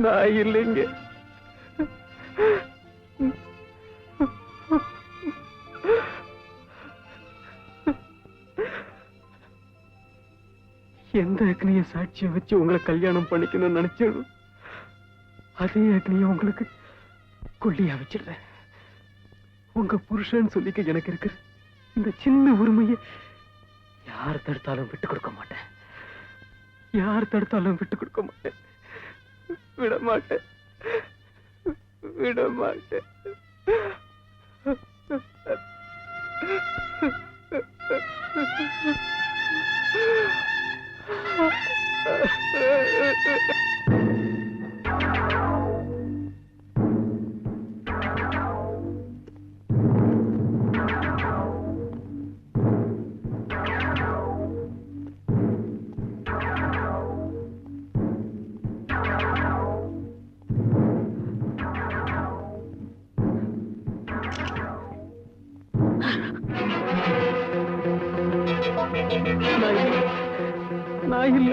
நான் இல்லைங்க. எந்த அக்னிய சாட்சியை வச்சு உங்களை கல்யாணம் பண்ணிக்கணும்னு நினைச்சது அதே அக்னிய உங்களுக்கு கொல்லியா வச்சிடுறேன். உங்க புருஷன் சொல்லிக்க எனக்கு இருக்கிற இந்த சின்ன உரிமையை யார் தடுத்தாலும் விட்டு கொடுக்க மாட்டேன். விட மாட்டேன். நான் இல்ல.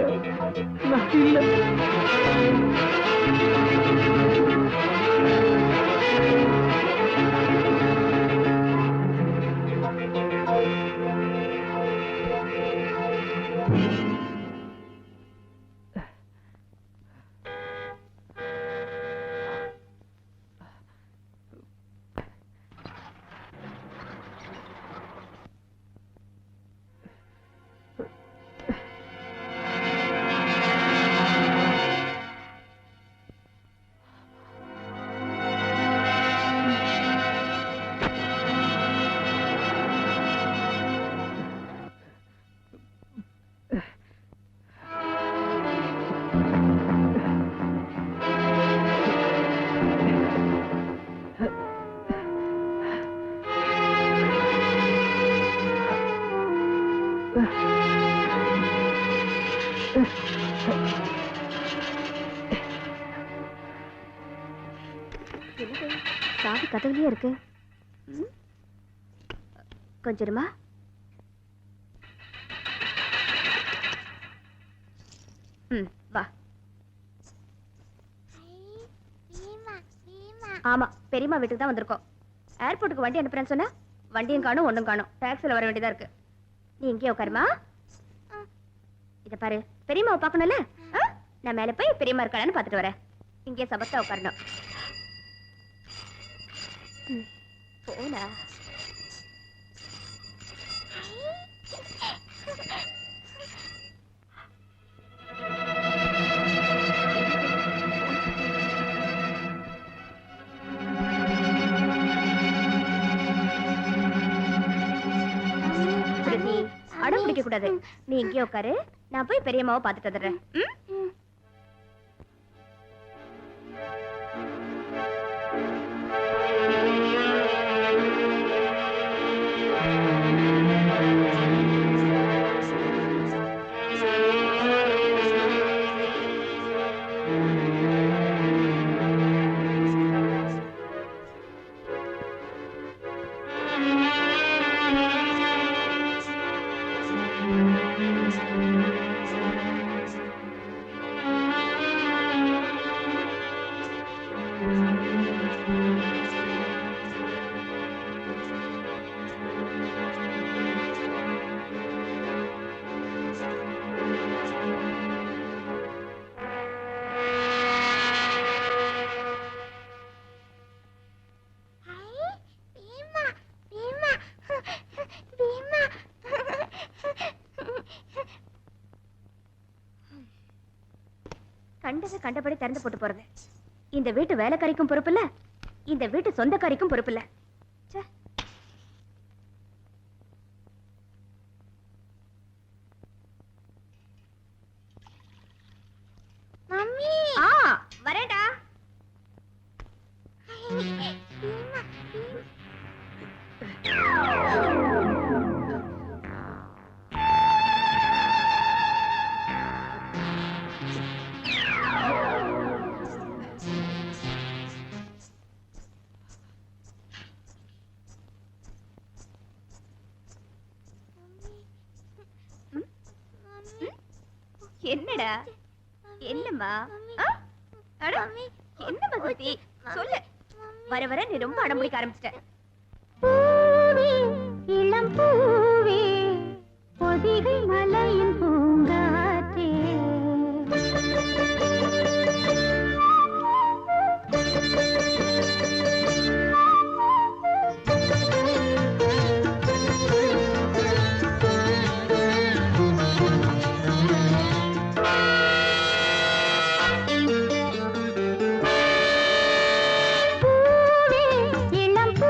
சாவி கதவுலயே இருக்கு. கொஞ்சமா வா. ஆமா, பெரியம்மா வீட்டுக்கு தான் வந்திருக்கோம். ஏர்போர்ட்டுக்கு வண்டி அனுப்புறேன்னு சொன்னா வண்டியும் காணும் ஒண்ணும் காணும். டாக்ஸில வர வேண்டியதா இருக்கு. நீ இங்கே உட்காருமா. இத பாரு, பெரியம்மாவை பார்க்கணும்ல. நான் மேல போய் பெரியம்மா இருக்காளான்னு பார்த்துட்டு வரேன். இங்கே சபத்தா உட்காரணும். போனா அடம் பிடிக்க கூடாது. நீ இங்கே உட்காரு, நான் போய் பெரியம்மாவை பார்த்துட்டு வந்துடுறேன். கண்டது கண்டபடி திறந்து போட்டு போறது. இந்த வீட்டு வேலைக்காரிக்கும் பொறுப்பு இல்ல, இந்த வீட்டு சொந்தக்காரிக்கும் பொறுப்பு இல்ல. மம்மி வரேடா. என்னடா என்னம்மா? என்ன வசதி சொல்லு. வர வர நீ ரொம்ப அடம் பிடிக்க ஆரம்பிச்சிட்ட. இளம் பூவே பொதிகை மலையின் பூங்காற்றே. இளம் பூ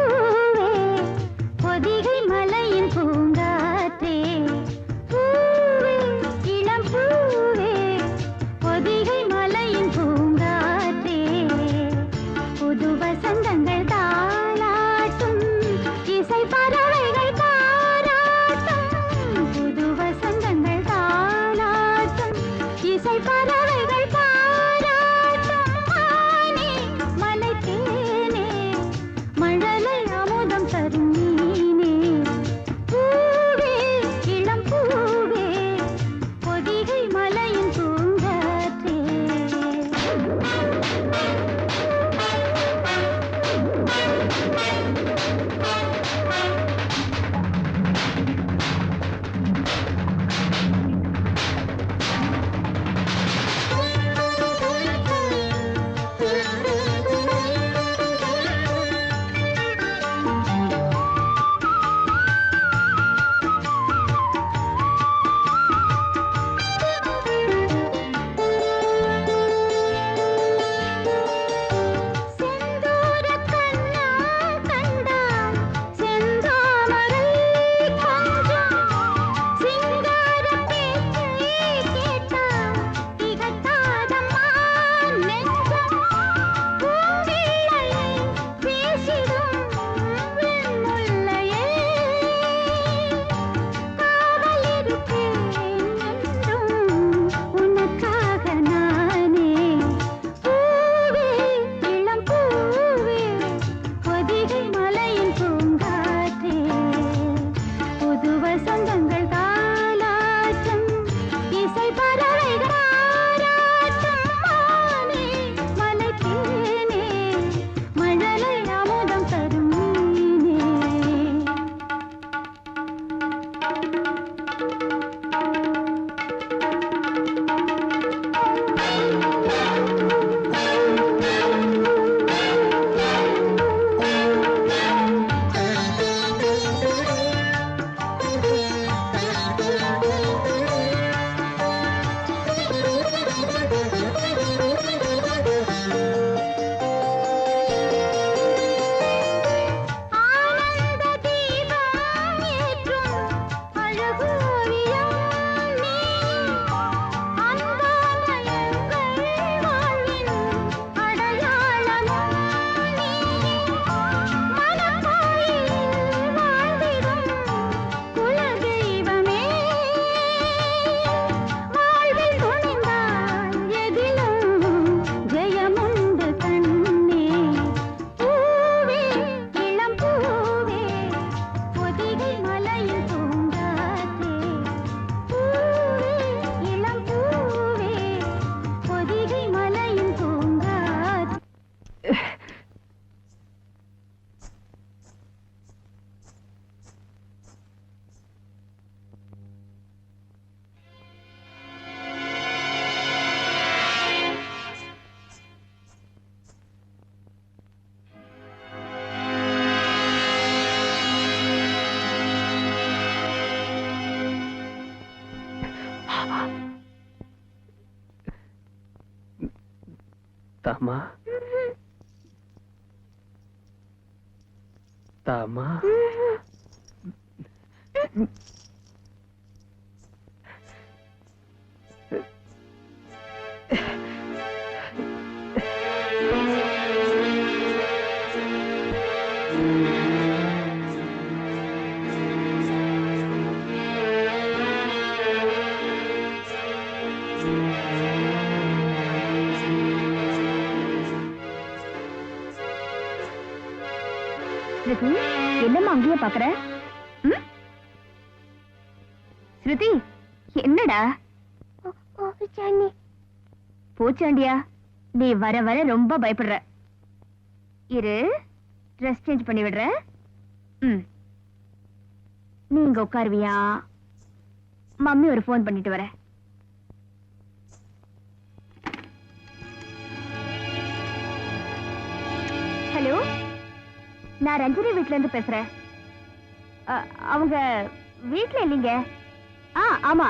தாமா தாமா என்னம்மா அங்கேயே பாக்குற? ஸ்ருதி என்னடா? பூச்சாண்டியா? நீ வர வர ரொம்ப பயப்படுற. இரு, ட்ரெஸ் சேஞ்ச் பண்ணி விடுற. நீ இங்க உட்காருவியா? மம்மி ஒரு போன் பண்ணிட்டு வர. ஹலோ, நான் ரஞ்சினி வீட்ல இருந்து பேசுறேன். அவங்க வீட்ல இல்லைங்க. ஆமா,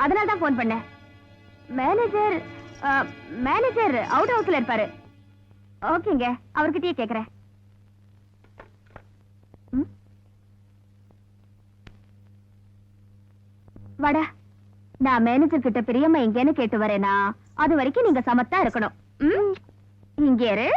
அதனால தான் போன் பண்ணேன். மேனேஜர் அவுட் ஹவுஸ்ல இருப்பாரு. ஓகேங்க, அவர்கிட்டயே கேக்குறேன். வாடா, நான் மேனேஜர் கிட்ட பிரியம்மா எங்கன்னு கேட்டு வரேனா, அது வரைக்கும் நீங்க சமத்தா இருக்கணும். இங்கே இரு.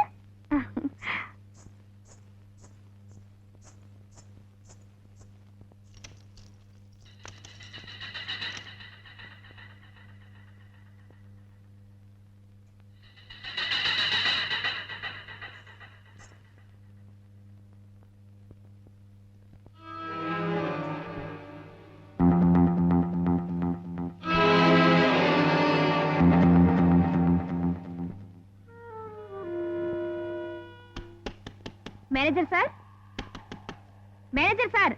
Manager sir, manager sir.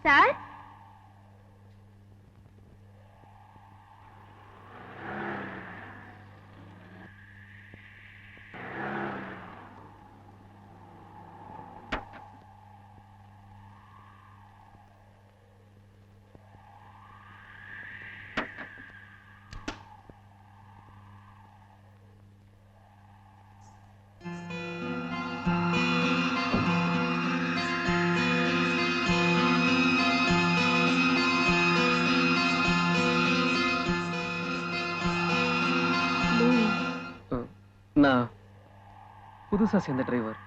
Sir, நான் புதுசா சேர்ந்த டிரைவர்.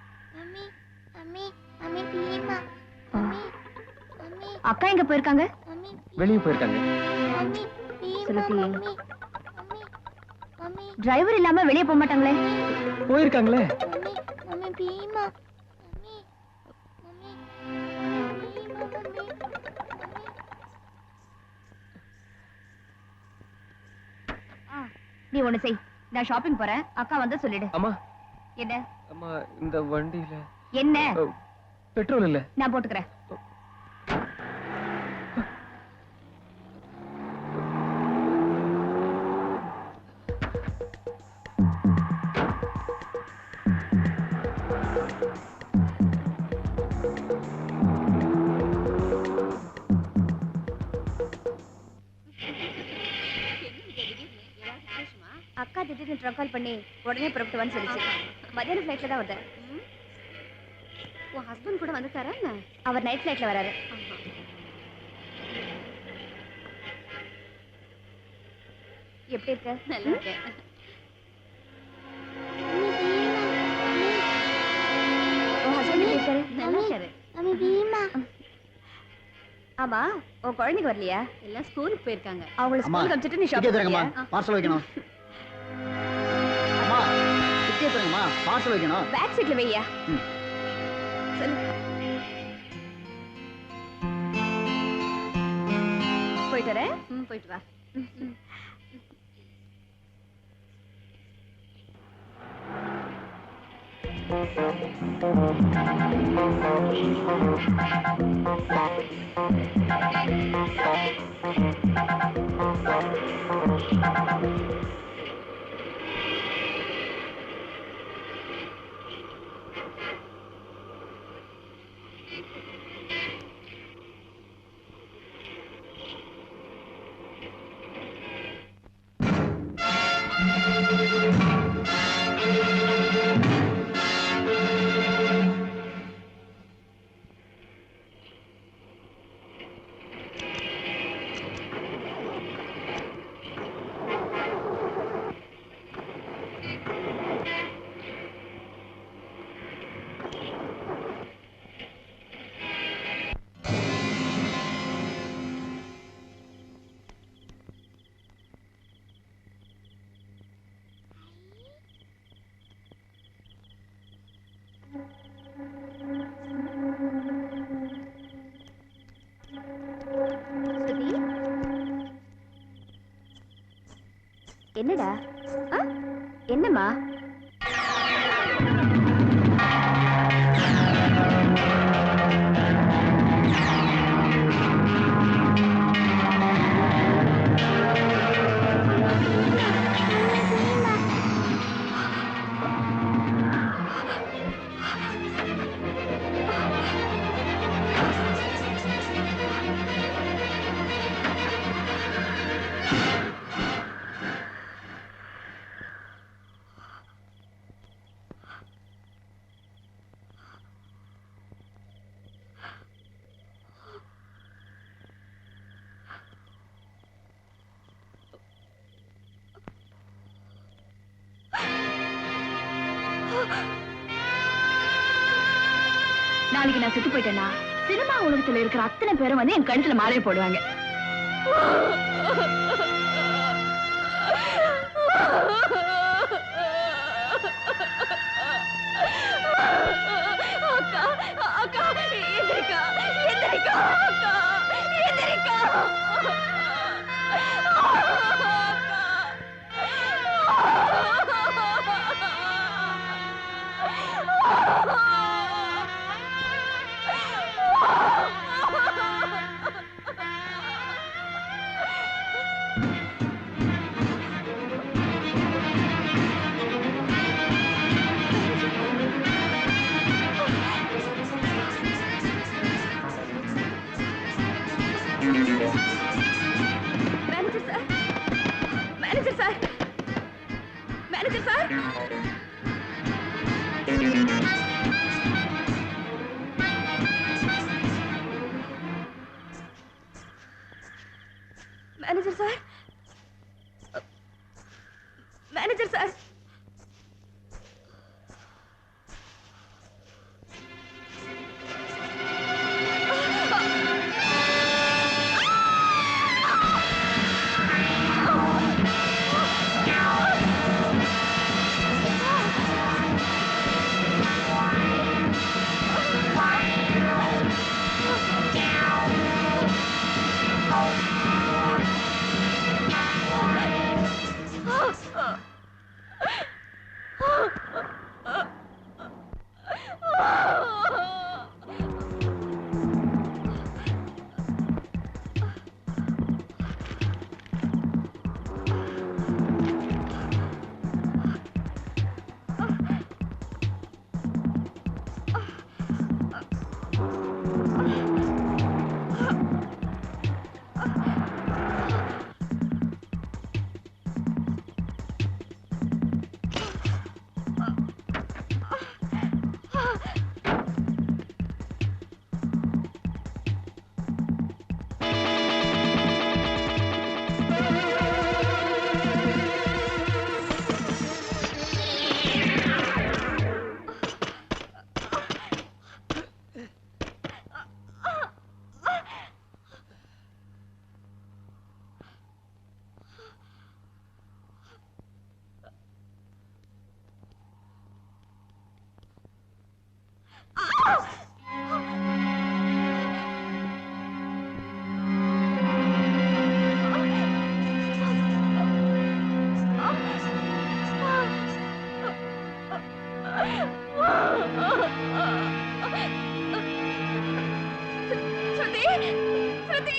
அக்கா எங்க போயிருக்காங்க? வெளியே போயிருக்காங்க. டிரைவர் இல்லாம வெளியே போக மாட்டாங்களே? போயிருக்காங்களே. நீ ஒண்ணு செய், நான் ஷாப்பிங் போறேன், அக்கா வந்து சொல்லிடு. அம்மா, என்ன? அம்மா, இந்த வண்டியில என்ன? பெட்ரோல் இல்ல. நான் போட்டுக்கிறேன். அக்கா திடீர்னு ட்ரக் கால் பண்ணி உடனே புறப்பட்டு வந்து சொல்லிச்சு. மத்தியானம் ஃபிளைட்ல தான் வந்தேன். உன் ஹஸ்பண்ட் கூட வந்துட்டாரா என்ன? அவர் நைட் ஃபிளைட்ல வராரு. எப்படி இருக்க? நல்லா இருக்கேன். உன் ஹஸ்பண்ட் எப்படி இருக்காரு? நல்லா இருக்காரு. ஆமா, உன் குழந்தைக்கு வரலையா? எல்லாம் ஸ்கூலுக்கு போயிருக்காங்க. அவங்கள ஸ்கூலுக்கு அனுப்பிச்சிட்டு நீ ஷாப்பிங் பார்சல் வைக்கணும். அம்மா, டிக்கெட் தரங்கம்மா, பார்சல் வைக்கணும். பேக் சீட்ல வையா. சொல்லு. போயிட்டு வரேன். போயிட்டு வா. என்னடா என்னம்மா? நாளைக்கு நான் செத்து போயிட்டேன்னா சினிமா உலகத்துல இருக்கிற அத்தனை பேரும் வந்து என் கழுத்துல மாலையை போடுவாங்க. அக்கா அக்கா எந்திரிக்கா எந்திரிக்கா அக்கா எந்திரிக்கா. Manager sir, manager sir, manager sir. Manager sir, manager sir. Shruti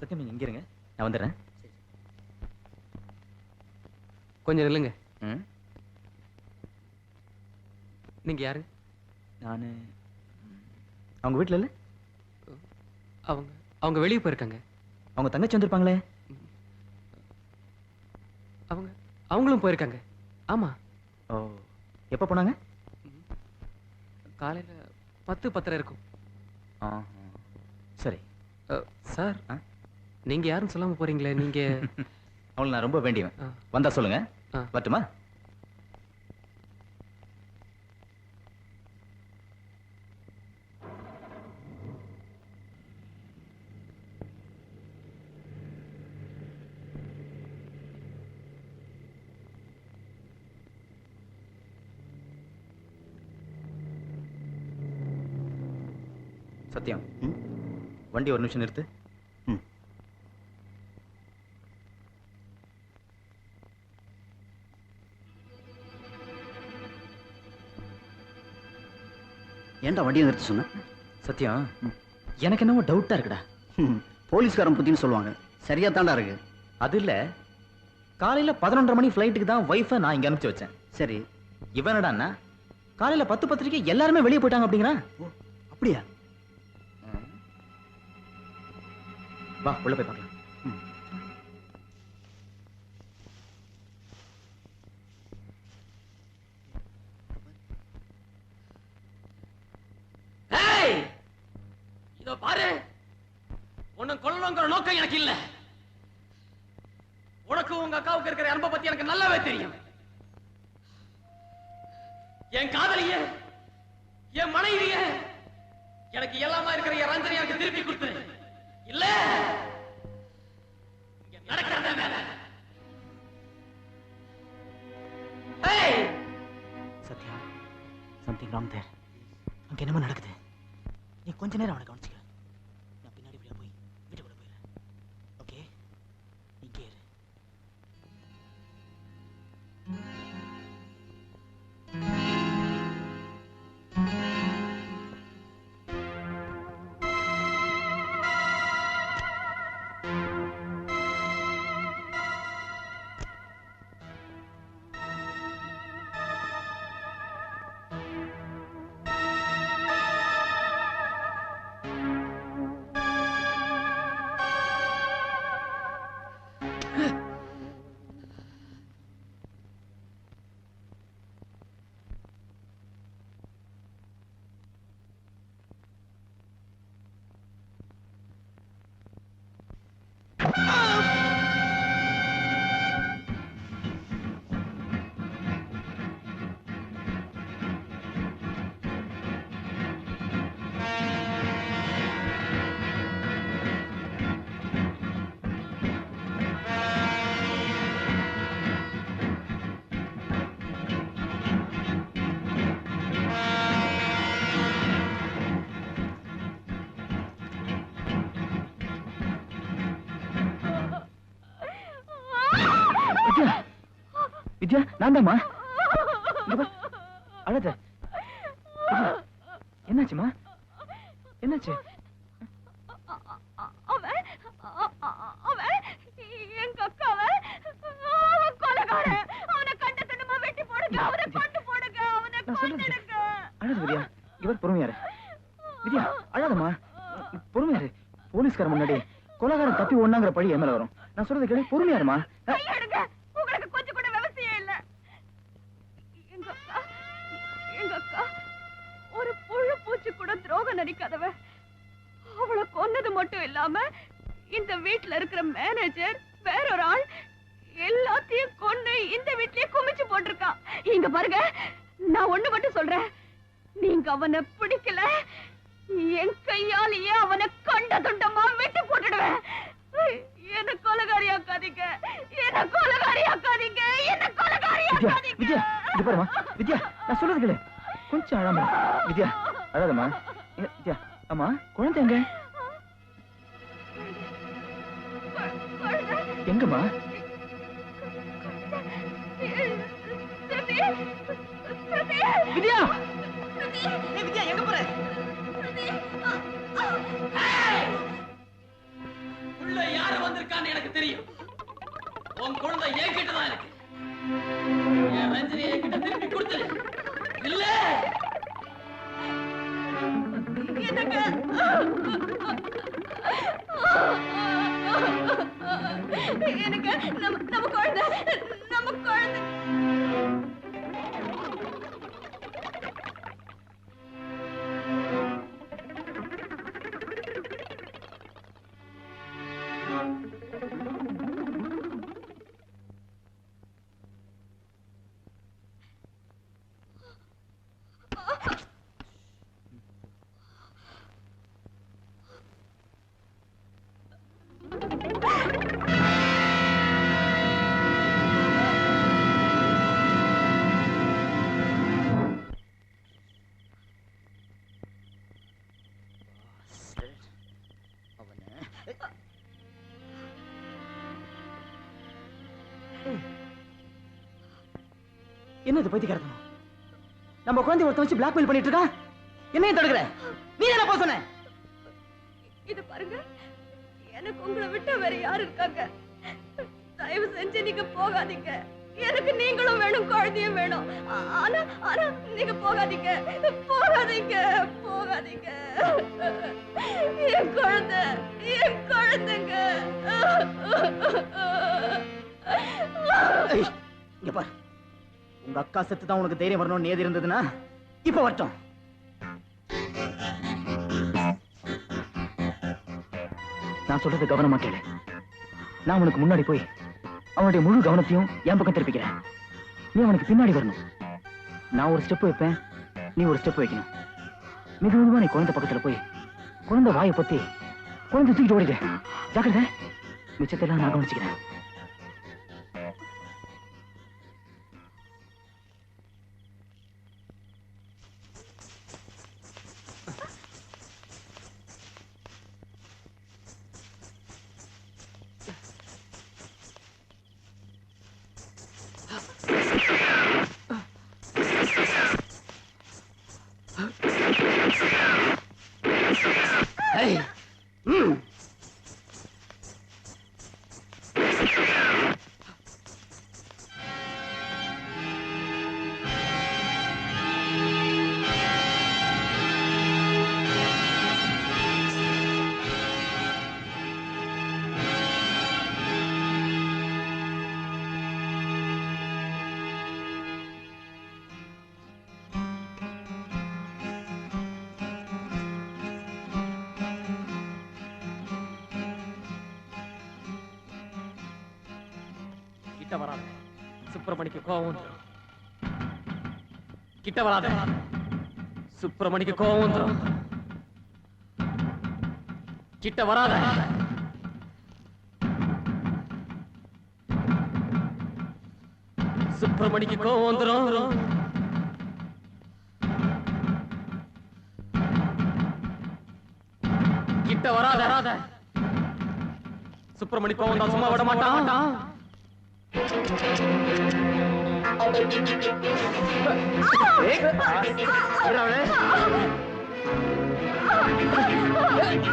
சத்தியம், நீங்க இங்க இருங்க, நான் வந்துடுறேன். கொஞ்சம் இல்லைங்க. ம், நீங்க யாரு? நானு அவங்க வீட்டுல இல்ல. அவங்க அவங்க வெளியே போயிருக்காங்க. அவங்க தங்கச்சி வந்திருப்பாங்களே. அவங்களும் போயிருக்காங்க. ஆமா. ஓ, எப்ப போனாங்க? காலையில 10:10 இருக்கும். சரி. சார், நீங்க யாரும் சொல்லாம போறீங்களே, நீங்க? அவங்களை நான் ரொம்ப வேண்டியவன். வந்தா சொல்லுங்க. வரட்டுமா? சத்யம், வண்டி ஒரு நிமிஷம் நிறுத்து. ஏன்டா வண்டியை நிறுத்த சொன்ன? சத்யம், எனக்கு என்னவோ டவுட்டா இருக்குடா. போலீஸ்காரன் புத்தின்னு சொல்லுவாங்க, சரியா தாண்டா இருக்கு. அது இல்ல, காலையில 11:30 மணி ஃபிளைட்டுக்கு தான் வைஃபை நான் இங்க அனுப்பிச்சு வச்சேன். சரி, இவனடான்னா காலையில 10:10 எல்லாருமே வெளியே போயிட்டாங்க அப்படிங்கிறான். அப்படியா? வா உள்ள போய் பார்க்கலாம். இதோ பாரு, உன்னை கொல்லணுங்கிற நோக்கம் எனக்கு இல்ல. உனக்கு உங்க அக்காவுக்கு இருக்கிற அன்பை பத்தி எனக்கு நல்லாவே தெரியும். என் காதலிய, என் மனைவிய, எனக்கு எல்லாமா இருக்கிற என் ரஞ்சனி எனக்கு திருப்பி கொடுத்து இல்ல நடக்கிறத வேலை. சத்யா, சம்திங் ராங் தேர். அங்க என்னமோ நடக்குது. நீ கொஞ்ச நேரம் அவனை கவனிச்சுக்க. நான் பின்னாடி இப்படியா போய் வீட்டுக்குள்ள போயிடுறேன். ஓகே, இங்கே இரு. வித்யா, நான் தான்மா. அழாத. என்னாச்சுமா? என்னாச்சு? எங்க அக்காவை கொலைகாரன். அவனை கண்ட துண்டமா வெட்டி போடுங்க, அவனை கொண்டு போடுங்க, அவனை கொன்னுடுங்க. அழாத வித்யா, இவர் பொறுமையாரு. வித்யா அழாதம்மா, பொறுமையாரு. போலீஸ்காரன் முன்னாடி கொலைகாரன் தப்பி ஒண்ணாங்கிற பழி என் மேல வரும். நான் சொல்றது கேளு, பொறுமையாருமா. கையெடுங்க, உங்களுக்கு கொஞ்சம் கூட விவசாயம் இல்ல. எங்க அக்கா ஒரு புழு பூச்சி கூட துரோகம் நடிக்காதவ. அவளை கொன்னது மட்டும் இல்லாம இந்த வீட்டுல இருக்கிற மேனேஜர் வேற ஒரு ஆள் எல்லாத்தையும் கொண்டு இந்த வீட்லயே குமிச்சு போட்டிருக்கான். இங்க பாருங்க, நான் ஒண்ணு மட்டும் சொல்றேன், நீங்க அவனை பிடிக்கல, என் கையாலேயே அவனை கண்ட துண்டமா வெட்டி போட்டுடுவேன். என்ன கொலைகாரியாக்காதீங்க, என்ன கொலைகாரியாக்காதீங்க, என்ன கொலைகாரியாக்காதீங்க. வித்யா, இது பாருமா. வித்யா, நான் சொல்றது கேளு, கொஞ்சம் அழாம. வித்யா அழாதம்மா. வித்யா, அம்மா குழந்தை எங்க? எங்கம்மா? வித்யா, வித்யா எங்க போற? உள்ள யாரு வந்திருக்கான்னு எனக்கு தெரியும். உன் குழந்தை என்கிட்ட தான் இருக்கு. என் ரஞ்சனி என்கிட்ட திருப்பி கொடுத்துரு. இல்ல எனக்கு நம்ம குழந்தை, நம்ம குழந்தை. என்னது பைத்தியக்காரத்தனம்? நம்ம குழந்தை ஒருத்தன் வச்சு பிளாக்மெயில் பண்ணிட்டு இருக்கான். என்னையும் தடுக்கிற? நீ என்ன போக சொன்ன? இது பாருங்க, எனக்கு உங்களை விட்டு வேற யாரு இருக்காங்க? தயவு செஞ்சு நீங்க போகாதீங்க. எனக்கு நீங்களும் வேணும், குழந்தையும் வேணும். ஆனா ஆனா நீங்க போகாதீங்க, போகாதீங்க, போகாதீங்க. என் குழந்தை, என் குழந்தைங்க. இங்க பாரு, உங்க அக்கா செத்து தான் உனக்கு தைரியம் வரணும்னு ஏது இருந்ததுன்னா இப்ப வரட்டும். நான் சொல்றது கவனமா கேளு. நான் உனக்கு முன்னாடி போய் அவனுடைய முழு கவனத்தையும் என் பக்கம் திருப்பிக்கிறேன். நீ அவனுக்கு பின்னாடி வரணும். நான் ஒரு ஸ்டெப் வைப்பேன், நீ ஒரு ஸ்டெப் வைக்கணும். மெதுவா நீ குழந்தை பக்கத்துல போய் குழந்தை வாயை பத்தி குழந்தை தூக்கிட்டு ஓடிடு. ஜாக்கிரதை, மிச்சத்தெல்லாம் நான் கவனிச்சுக்கிறேன். கிட்ட வராத, சுப்பிரமணிக்கு கோவம் வந்துடும். கிட்ட வராத, சுப்பிரமணிக்கு கோவம் வந்துடும். கிட்ட வராத. சுப்பிரமணிக்கு கோவம் வந்துடும். கிட்ட வராத. சுப்பிரமணி கோவம் தான் சும்மா விட மாட்டான். Thank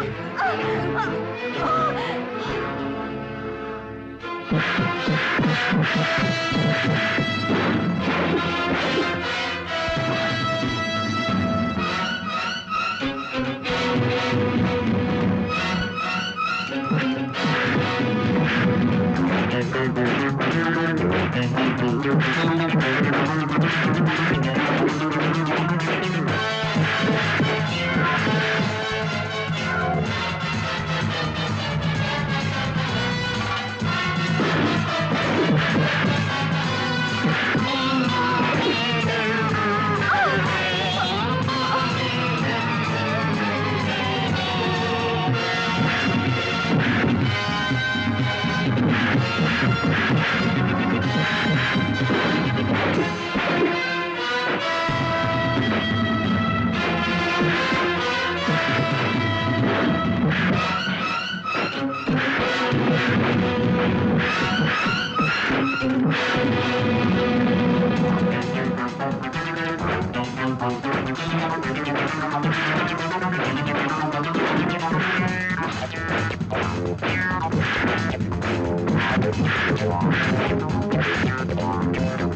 you.